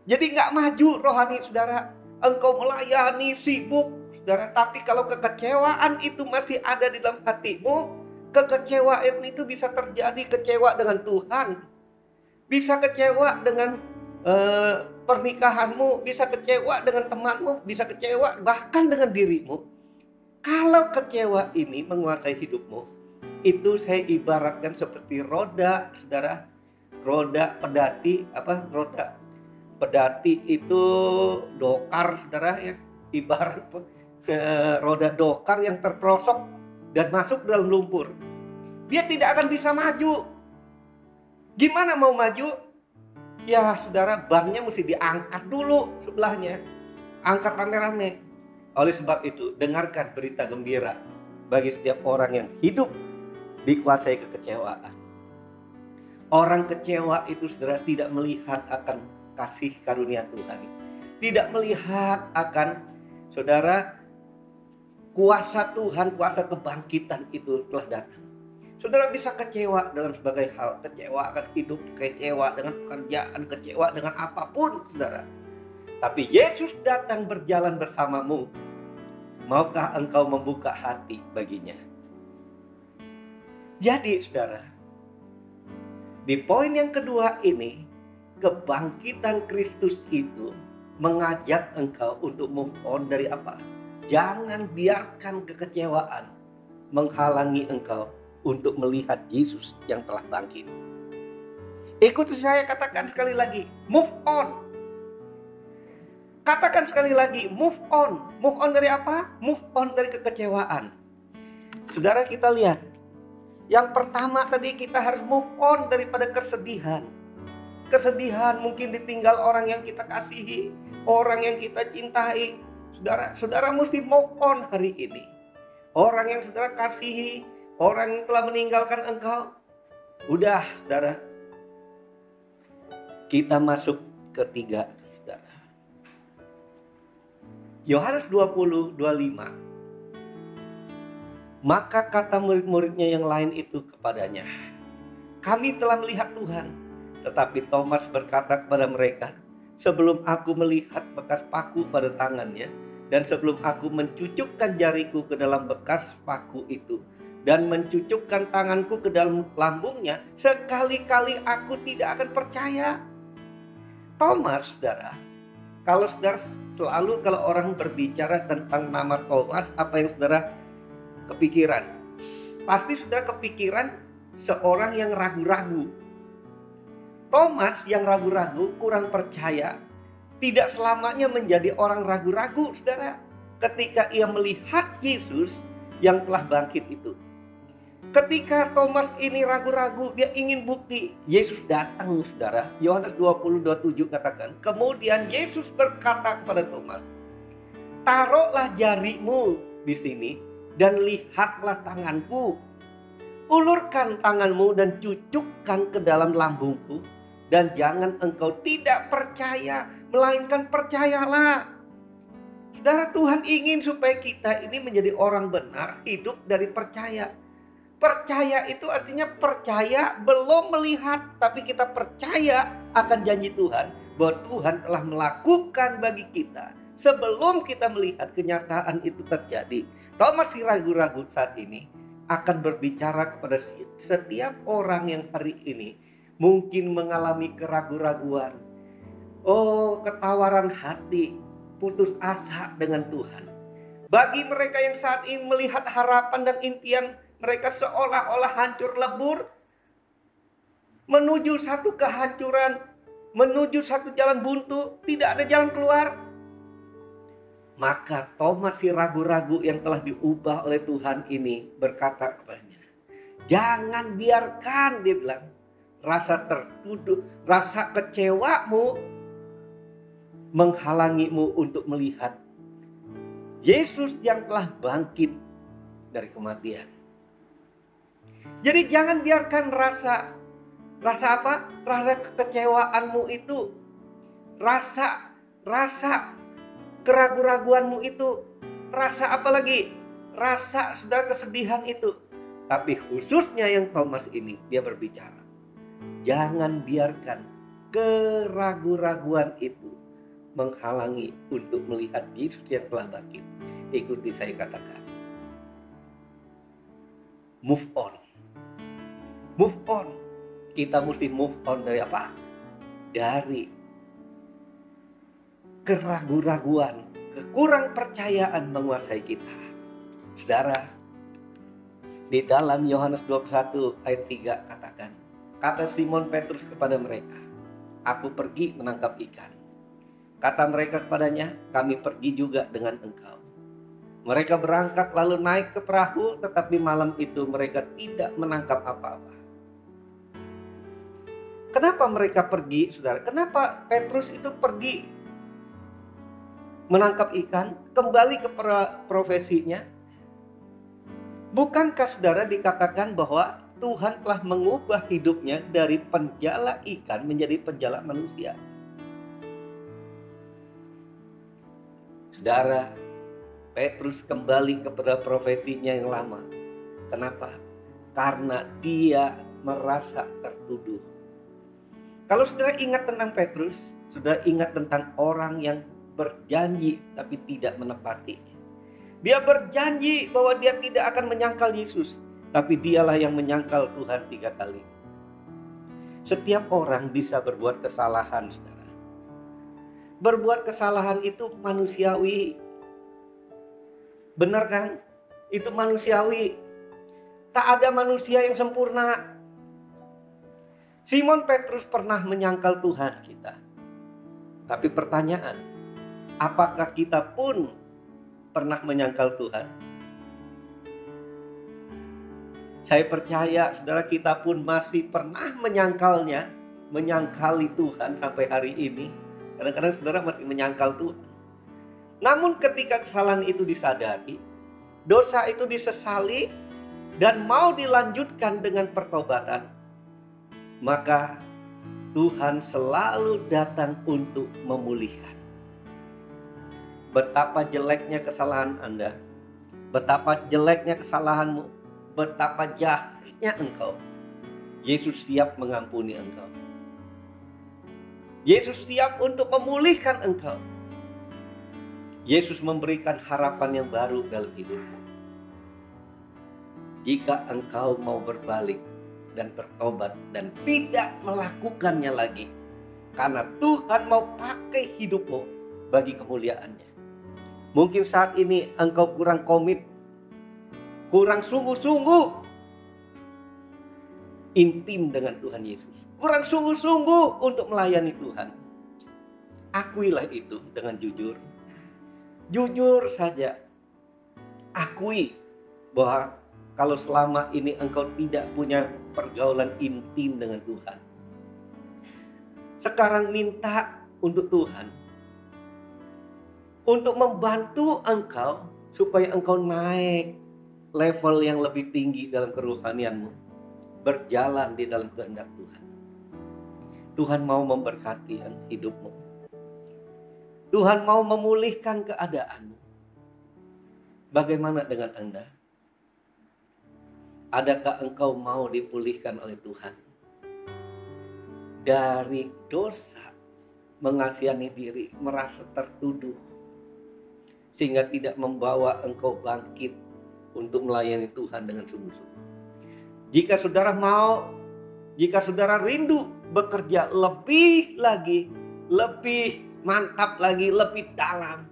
Jadi nggak maju rohani, saudara. Engkau melayani, sibuk, saudara. Tapi kalau kekecewaan itu masih ada di dalam hatimu, kekecewaan itu bisa terjadi kecewa dengan Tuhan. Bisa kecewa dengan pernikahanmu, bisa kecewa dengan temanmu, bisa kecewa bahkan dengan dirimu. Kalau kecewa ini menguasai hidupmu, itu saya ibaratkan seperti roda, saudara. Roda pedati, roda pedati itu dokar, saudara, ya. Ibarat roda dokar yang terperosok dan masuk dalam lumpur. Dia tidak akan bisa maju. Gimana mau maju? Ya, saudara, bannya mesti diangkat dulu sebelahnya. Angkat rame-rame. Oleh sebab itu, dengarkan berita gembira bagi setiap orang yang hidup dikuasai kekecewaan. Orang kecewa itu, saudara, tidak melihat akan kasih karunia Tuhan. Tidak melihat akan, saudara, kuasa Tuhan, kuasa kebangkitan itu telah datang. Saudara bisa kecewa dalam sebagai hal. Kecewa akan hidup, kecewa dengan pekerjaan, kecewa dengan apapun, saudara. Tapi Yesus datang berjalan bersamamu. Maukah engkau membuka hati baginya? Jadi, saudara, di poin yang kedua ini, kebangkitan Kristus itu mengajak engkau untuk move on dari apa? Jangan biarkan kekecewaan menghalangi engkau untuk melihat Yesus yang telah bangkit. Ikuti saya katakan sekali lagi, move on. Katakan sekali lagi, move on. Move on dari apa? Move on dari kekecewaan. Saudara, kita lihat. Yang pertama tadi, kita harus move on daripada kesedihan. Kesedihan mungkin ditinggal orang yang kita kasihi, orang yang kita cintai. Saudara mesti move on hari ini. Orang yang saudara kasihi, orang yang telah meninggalkan engkau. Udah, saudara. Kita masuk ketiga, saudara. Yohanes 20:25. Maka kata murid-muridnya yang lain itu kepadanya, kami telah melihat Tuhan. Tetapi Thomas berkata kepada mereka, sebelum aku melihat bekas paku pada tangannya, dan sebelum aku mencucukkan jariku ke dalam bekas paku itu, dan mencucukkan tanganku ke dalam lambungnya, sekali-kali aku tidak akan percaya. Thomas, saudara, kalau orang berbicara tentang nama Thomas, apa yang saudara kepikiran? Pasti saudara kepikiran seorang yang ragu-ragu. Thomas yang ragu-ragu, kurang percaya, tidak selamanya menjadi orang ragu-ragu, saudara. Ketika ia melihat Yesus, yang telah bangkit itu. Ketika Thomas ini ragu-ragu, dia ingin bukti, Yesus datang, saudara. Yohanes 20:27 katakan, kemudian Yesus berkata kepada Thomas, taruhlah jarimu di sini dan lihatlah tanganku. Ulurkan tanganmu dan cucukkan ke dalam lambungku, dan jangan engkau tidak percaya, melainkan percayalah. Saudara, Tuhan ingin supaya kita ini menjadi orang benar, hidup dari percaya. Percaya itu artinya percaya belum melihat, tapi kita percaya akan janji Tuhan bahwa Tuhan telah melakukan bagi kita sebelum kita melihat kenyataan itu terjadi. Thomas masih ragu-ragu saat ini akan berbicara kepada setiap orang yang hari ini mungkin mengalami keraguan-raguan, ketawaran hati, putus asa dengan Tuhan. Bagi mereka yang saat ini melihat harapan dan impian mereka seolah-olah hancur lebur, menuju satu kehancuran, menuju satu jalan buntu, tidak ada jalan keluar. Maka Thomas si ragu-ragu yang telah diubah oleh Tuhan ini berkata kepadanya, jangan biarkan, dia bilang, rasa tertuduh, rasa kecewamu menghalangimu untuk melihat Yesus yang telah bangkit dari kematian. Jadi jangan biarkan rasa apa? Rasa kekecewaanmu itu, rasa keraguan-raguanmu itu, rasa apa lagi? Rasa saudara kesedihan itu. Tapi khususnya yang Thomas ini, dia berbicara, jangan biarkan keraguan-raguan itu menghalangi untuk melihat Yesus yang telah bangkit. Ikuti saya katakan, move on. Move on. Kita mesti move on dari apa? Dari keraguan-raguan, kekurang percayaan menguasai kita. Saudara, di dalam Yohanes 21 ayat 3 katakan, kata Simon Petrus kepada mereka, aku pergi menangkap ikan. Kata mereka kepadanya, kami pergi juga dengan engkau. Mereka berangkat lalu naik ke perahu, tetapi malam itu mereka tidak menangkap apa-apa. Kenapa mereka pergi, saudara? Kenapa Petrus itu pergi menangkap ikan, kembali ke profesinya? Bukankah saudara dikatakan bahwa Tuhan telah mengubah hidupnya dari penjala ikan menjadi penjala manusia? Saudara, Petrus kembali kepada profesinya yang lama. Kenapa? Karena dia merasa tertuduh. Kalau saudara ingat tentang Petrus, saudara ingat tentang orang yang berjanji tapi tidak menepati. Dia berjanji bahwa dia tidak akan menyangkal Yesus, tapi dialah yang menyangkal Tuhan 3 kali. Setiap orang bisa berbuat kesalahan, saudara. Berbuat kesalahan itu manusiawi. Benar kan? Itu manusiawi. Tak ada manusia yang sempurna. Simon Petrus pernah menyangkal Tuhan kita. Tapi pertanyaan, apakah kita pun pernah menyangkal Tuhan? Saya percaya saudara kita pun masih pernah menyangkali Tuhan sampai hari ini. Kadang-kadang saudara masih menyangkal Tuhan. Namun ketika kesalahan itu disadari, dosa itu disesali, dan mau dilanjutkan dengan pertobatan, maka Tuhan selalu datang untuk memulihkan. Betapa jeleknya kesalahan Anda, betapa jeleknya kesalahanmu, betapa jahatnya engkau, Yesus siap mengampuni engkau. Yesus siap untuk memulihkan engkau. Yesus memberikan harapan yang baru dalam hidupmu. Jika engkau mau berbalik dan bertobat dan tidak melakukannya lagi, karena Tuhan mau pakai hidupmu bagi kemuliaannya. Mungkin saat ini engkau kurang komit, kurang sungguh-sungguh intim dengan Tuhan Yesus, kurang sungguh-sungguh untuk melayani Tuhan. Akuilah itu dengan jujur. Jujur saja. Akui bahwa kalau selama ini engkau tidak punya pergaulan intim dengan Tuhan, sekarang minta untuk Tuhan untuk membantu engkau supaya engkau naik level yang lebih tinggi dalam kerohanianmu, berjalan di dalam kehendak Tuhan. Tuhan mau memberkati hidupmu. Tuhan mau memulihkan keadaanmu. Bagaimana dengan Anda? Adakah engkau mau dipulihkan oleh Tuhan dari dosa, mengasihani diri, merasa tertuduh, sehingga tidak membawa engkau bangkit untuk melayani Tuhan dengan sungguh-sungguh? Jika saudara mau, jika saudara rindu bekerja lebih lagi, lebih mantap lagi, lebih dalam,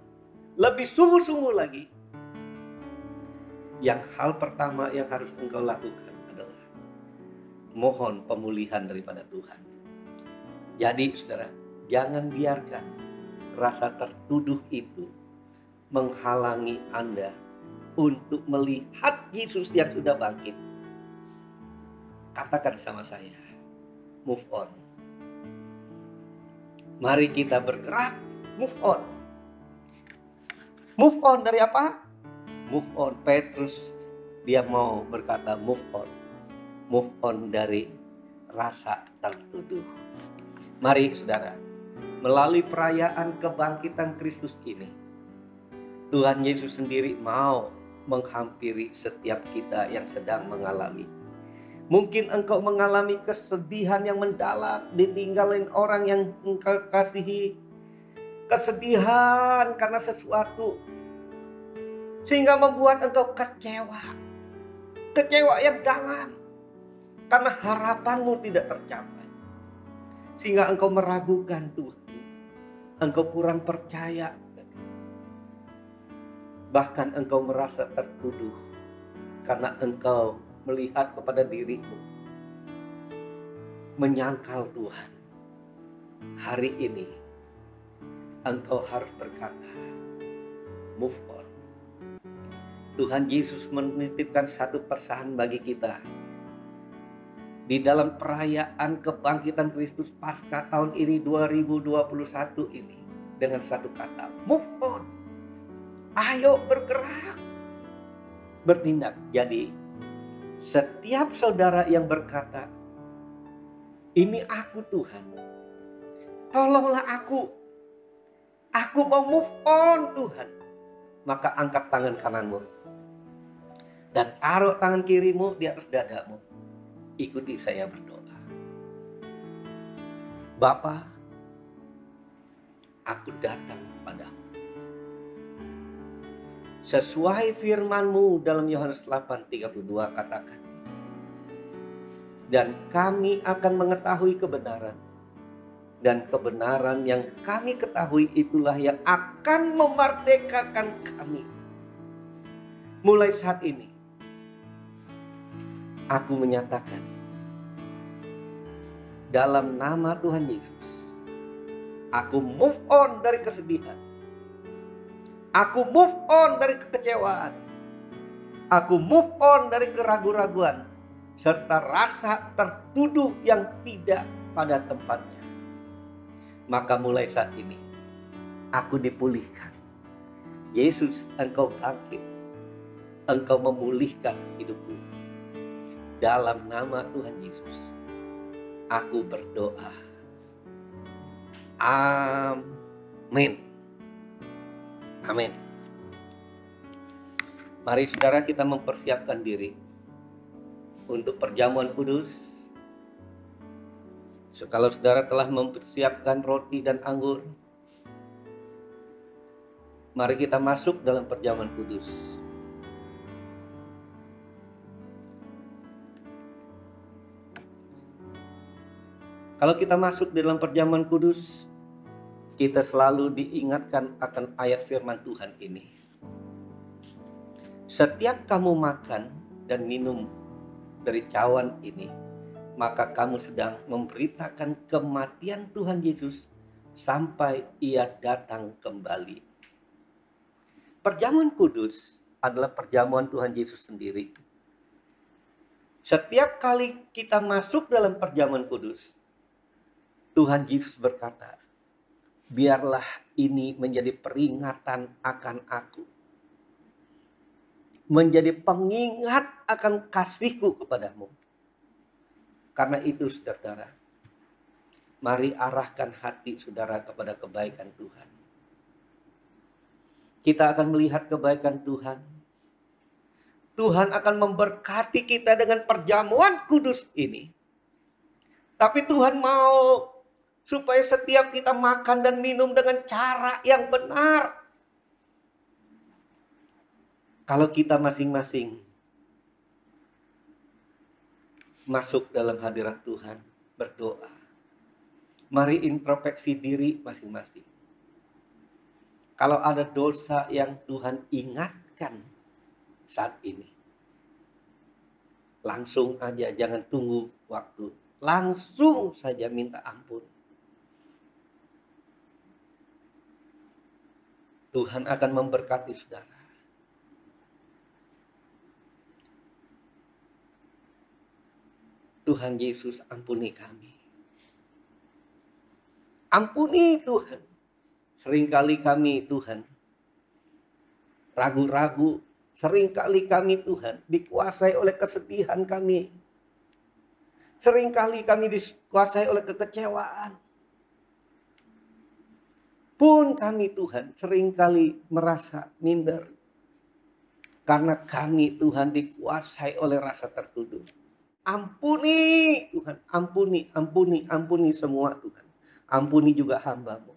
lebih sungguh-sungguh lagi, yang hal pertama yang harus engkau lakukan adalah mohon pemulihan daripada Tuhan. Jadi saudara, jangan biarkan rasa tertuduh itu menghalangi Anda untuk melihat Yesus yang sudah bangkit. Katakan sama saya, move on. Mari kita bergerak, move on. Move on dari apa? Move on. Petrus, dia mau berkata move on. Move on dari rasa tertuduh. Mari saudara, melalui perayaan kebangkitan Kristus ini, Tuhan Yesus sendiri mau menghampiri setiap kita yang sedang mengalami. Mungkin engkau mengalami kesedihan yang mendalam, ditinggalin orang yang engkau kasihi. Kesedihan karena sesuatu, sehingga membuat engkau kecewa. Kecewa yang dalam, karena harapanmu tidak tercapai. Sehingga engkau meragukan Tuhan. Engkau kurang percaya. Bahkan engkau merasa tertuduh karena engkau melihat kepada dirimu, menyangkal Tuhan. Hari ini engkau harus berkata, move on. Tuhan Yesus menitipkan satu pesan bagi kita di dalam perayaan kebangkitan Kristus Paskah tahun ini 2021 ini, dengan satu kata, move on. Ayo bergerak, bertindak. Jadi setiap saudara yang berkata, ini aku Tuhan, tolonglah aku mau move on Tuhan, maka angkat tangan kananmu dan taruh tangan kirimu di atas dadamu. Ikuti saya berdoa. Bapa, aku datang kepadamu. Sesuai firman-Mu dalam Yohanes 8:32 katakan, dan kami akan mengetahui kebenaran, dan kebenaran yang kami ketahui itulah yang akan memerdekakan kami. Mulai saat ini, aku menyatakan dalam nama Tuhan Yesus, aku move on dari kesedihan. Aku move on dari kekecewaan. Aku move on dari keraguan-raguan serta rasa tertuduh yang tidak pada tempatnya. Maka mulai saat ini aku dipulihkan. Yesus, engkau bangkit. Engkau memulihkan hidupku. Dalam nama Tuhan Yesus, aku berdoa. Amin. Amin. Mari saudara, kita mempersiapkan diri untuk perjamuan kudus. Kalau saudara telah mempersiapkan roti dan anggur, mari kita masuk dalam perjamuan kudus. Kalau kita masuk dalam perjamuan kudus, kita selalu diingatkan akan ayat firman Tuhan ini. Setiap kamu makan dan minum dari cawan ini, maka kamu sedang memberitakan kematian Tuhan Yesus sampai Ia datang kembali. Perjamuan kudus adalah perjamuan Tuhan Yesus sendiri. Setiap kali kita masuk dalam perjamuan kudus, Tuhan Yesus berkata, biarlah ini menjadi peringatan akan aku. Menjadi pengingat akan kasihku kepadamu. Karena itu saudara, mari arahkan hati saudara kepada kebaikan Tuhan. Kita akan melihat kebaikan Tuhan. Tuhan akan memberkati kita dengan perjamuan kudus ini. Tapi Tuhan mau supaya setiap kita makan dan minum dengan cara yang benar. Kalau kita masing-masing masuk dalam hadirat Tuhan, berdoa. Mari introspeksi diri masing-masing. Kalau ada dosa yang Tuhan ingatkan saat ini, langsung aja, jangan tunggu waktu. Langsung saja minta ampun. Tuhan akan memberkati saudara. Tuhan Yesus, ampuni kami. Ampuni Tuhan. Seringkali kami Tuhan ragu-ragu. Seringkali kami Tuhan dikuasai oleh kesedihan kami. Seringkali kami dikuasai oleh kekecewaan. Pun kami Tuhan seringkali merasa minder. Karena kami Tuhan dikuasai oleh rasa tertuduh. Ampuni Tuhan, ampuni semua Tuhan. Ampuni juga hamba-Mu.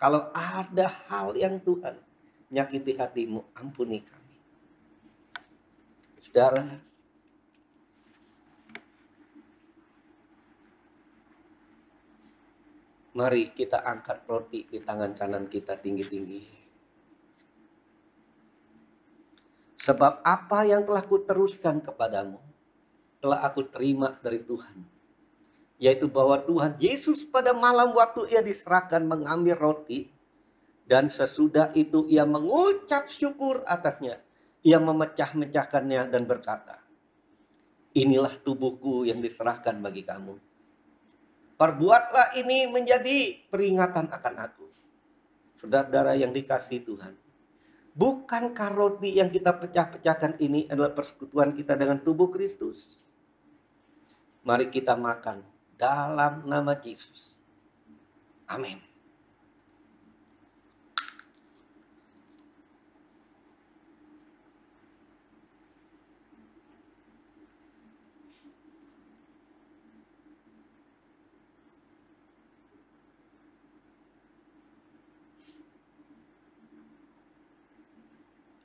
Kalau ada hal yang Tuhan menyakiti hati-Mu, ampuni kami. Saudara, mari kita angkat roti di tangan kanan kita tinggi-tinggi. Sebab apa yang telah kuteruskan kepadamu, telah aku terima dari Tuhan. Yaitu bahwa Tuhan Yesus pada malam waktu ia diserahkan mengambil roti. Dan sesudah itu ia mengucap syukur atasnya. Ia memecah-mecahkannya dan berkata, inilah tubuhku yang diserahkan bagi kamu. Perbuatlah ini menjadi peringatan akan aku. Saudara-saudara yang dikasihi Tuhan. Bukankah roti yang kita pecah-pecahkan ini adalah persekutuan kita dengan tubuh Kristus? Mari kita makan dalam nama Yesus. Amin.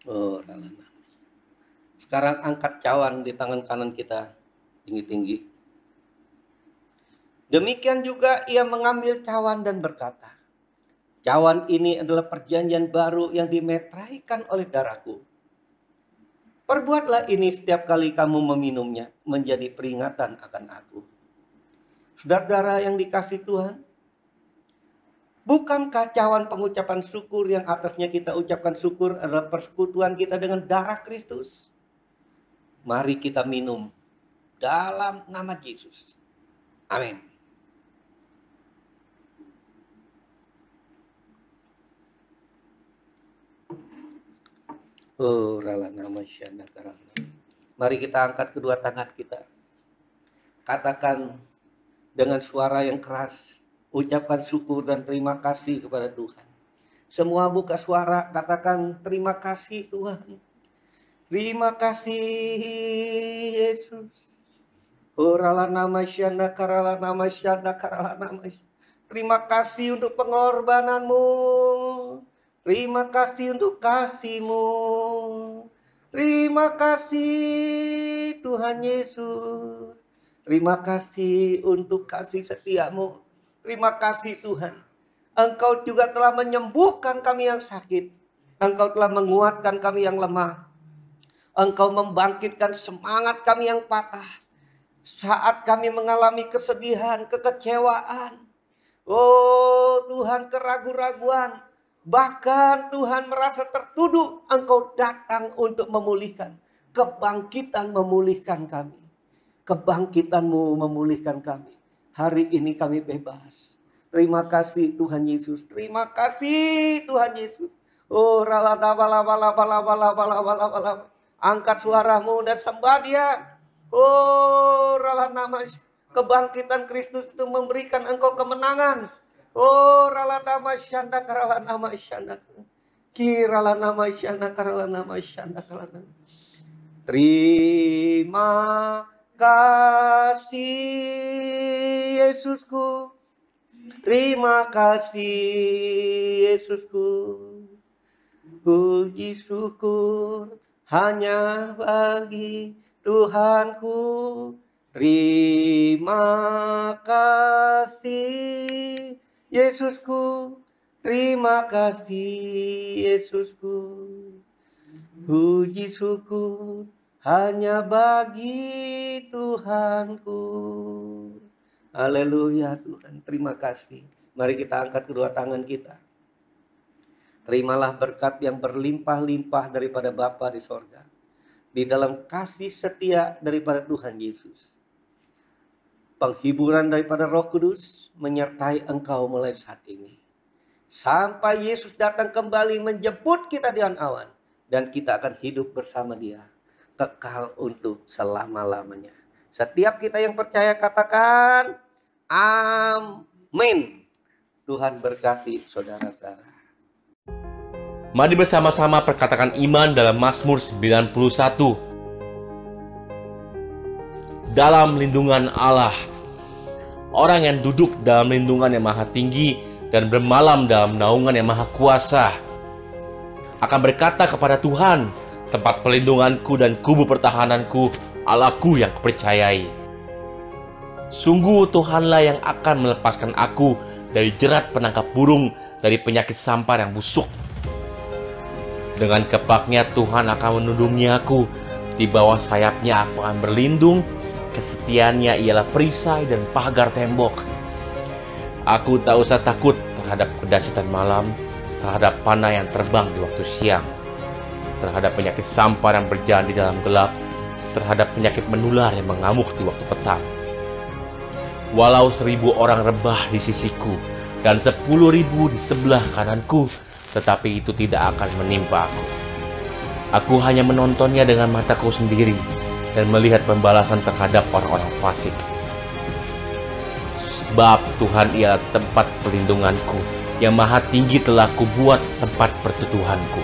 Oh, sekarang angkat cawan di tangan kanan kita tinggi-tinggi. Demikian juga ia mengambil cawan dan berkata, cawan ini adalah perjanjian baru yang dimeteraikan oleh darahku. Perbuatlah ini setiap kali kamu meminumnya menjadi peringatan akan aku. Saudara-saudara yang dikasihi Tuhan, bukankah cawan pengucapan syukur yang atasnya kita ucapkan syukur adalah persekutuan kita dengan darah Kristus? Mari kita minum dalam nama Yesus. Amin. Oh, rala nama syanda karana. Mari kita angkat kedua tangan kita. Katakan dengan suara yang keras. Ucapkan syukur dan terima kasih kepada Tuhan. Semua buka suara, katakan terima kasih Tuhan. Terima kasih Yesus. Orala nama syanda karala nama syanda karala nama. Terima kasih untuk pengorbananmu. Terima kasih untuk kasih-Mu. Terima kasih Tuhan Yesus. Terima kasih untuk kasih setia-Mu. Terima kasih Tuhan. Engkau juga telah menyembuhkan kami yang sakit. Engkau telah menguatkan kami yang lemah. Engkau membangkitkan semangat kami yang patah. Saat kami mengalami kesedihan, kekecewaan. Oh Tuhan, keraguan-raguan. Bahkan Tuhan merasa tertuduh, Engkau datang untuk memulihkan. Kebangkitan memulihkan kami. Kebangkitan-Mu memulihkan kami. Hari ini kami bebas. Terima kasih Tuhan Yesus. Terima kasih Tuhan Yesus. Oh, angkat suaramu dan sembah Dia. Oh, kebangkitan Kristus itu memberikan engkau kemenangan. Oh, nama syanda karala nama syanda. Kirala nama syanda karala nama syanda karala. Terima kasih Yesusku. Terima kasih Yesusku. Puji syukur hanya bagi Tuhanku. Terima kasih Yesusku, terima kasih Yesusku. Puji syukur hanya bagi Tuhanku. Haleluya Tuhan, terima kasih. Mari kita angkat kedua tangan kita. Terimalah berkat yang berlimpah-limpah daripada Bapa di sorga. Di dalam kasih setia daripada Tuhan Yesus. Penghiburan daripada Roh Kudus menyertai engkau mulai saat ini. Sampai Yesus datang kembali menjemput kita di awan. Dan kita akan hidup bersama Dia. Kekal untuk selama-lamanya. Setiap kita yang percaya katakan amin. Tuhan berkati saudara-saudara. Mari bersama-sama perkatakan iman dalam Mazmur 91. Dalam lindungan Allah. Orang yang duduk dalam lindungan yang maha tinggi dan bermalam dalam naungan yang maha kuasa akan berkata kepada Tuhan, tempat pelindunganku dan kubu pertahananku, Allahku yang kupercayai. Sungguh Tuhanlah yang akan melepaskan aku dari jerat penangkap burung, dari penyakit sampar yang busuk. Dengan kepaknya Tuhan akan menundungi aku, di bawah sayapnya aku akan berlindung. Kesetiaannya ialah perisai dan pagar tembok. Aku tak usah takut terhadap kedahsyatan malam, terhadap panah yang terbang di waktu siang, terhadap penyakit sampar yang berjalan di dalam gelap, terhadap penyakit menular yang mengamuk di waktu petang. Walau 1000 orang rebah di sisiku dan 10.000 di sebelah kananku, tetapi itu tidak akan menimpa aku. Aku hanya menontonnya dengan mataku sendiri dan melihat pembalasan terhadap orang-orang fasik. Sebab Tuhan ialah tempat perlindunganku, yang maha tinggi telah kubuat tempat perteduhanku.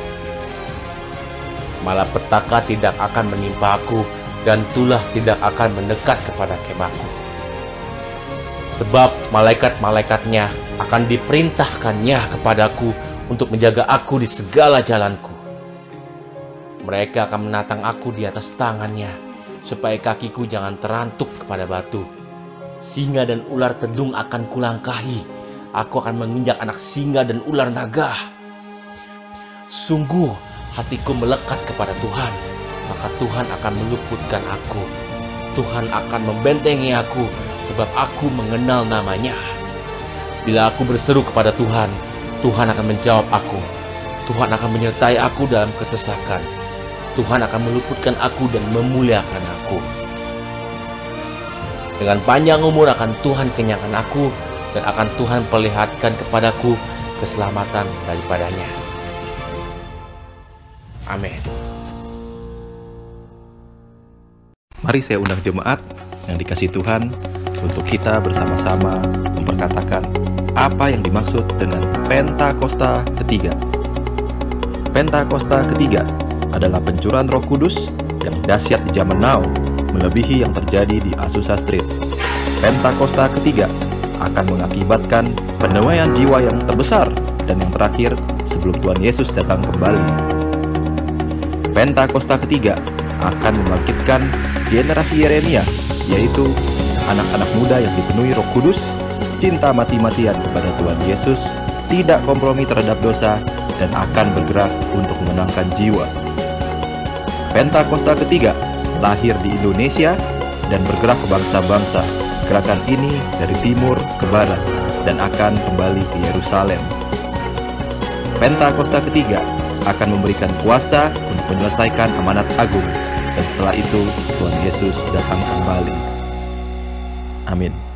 Malapetaka tidak akan menimpa aku, dan tulah tidak akan mendekat kepada kemahku. Sebab malaikat-malaikatnya akan diperintahkannya kepadaku untuk menjaga aku di segala jalanku. Mereka akan menatang aku di atas tangannya, supaya kakiku jangan terantuk kepada batu. Singa dan ular tedung akan kulangkahi. Aku akan menginjak anak singa dan ular naga. Sungguh hatiku melekat kepada Tuhan, maka Tuhan akan meluputkan aku. Tuhan akan membentengi aku, sebab aku mengenal namanya. Bila aku berseru kepada Tuhan, Tuhan akan menjawab aku. Tuhan akan menyertai aku dalam kesesakan. Tuhan akan meluputkan aku dan memuliakan aku. Dengan panjang umur akan Tuhan kenyangkan aku, dan akan Tuhan perlihatkan kepadaku keselamatan daripadanya. Amin. Mari saya undang jemaat yang dikasihi Tuhan untuk kita bersama-sama memperkatakan apa yang dimaksud dengan Pentakosta ketiga. Pentakosta ketiga adalah pencurahan Roh Kudus yang dahsyat di zaman now, melebihi yang terjadi di Azusa Street. Pentakosta ketiga akan mengakibatkan penuaian jiwa yang terbesar dan yang terakhir sebelum Tuhan Yesus datang kembali. Pentakosta ketiga akan membangkitkan generasi Yeremia, yaitu anak-anak muda yang dipenuhi Roh Kudus, cinta mati-matian kepada Tuhan Yesus, tidak kompromi terhadap dosa, dan akan bergerak untuk memenangkan jiwa. Pentakosta ketiga lahir di Indonesia dan bergerak ke bangsa-bangsa. Gerakan ini dari timur ke barat dan akan kembali ke Yerusalem. Pentakosta ketiga akan memberikan kuasa untuk menyelesaikan amanat agung, dan setelah itu Tuhan Yesus datang kembali. Amin.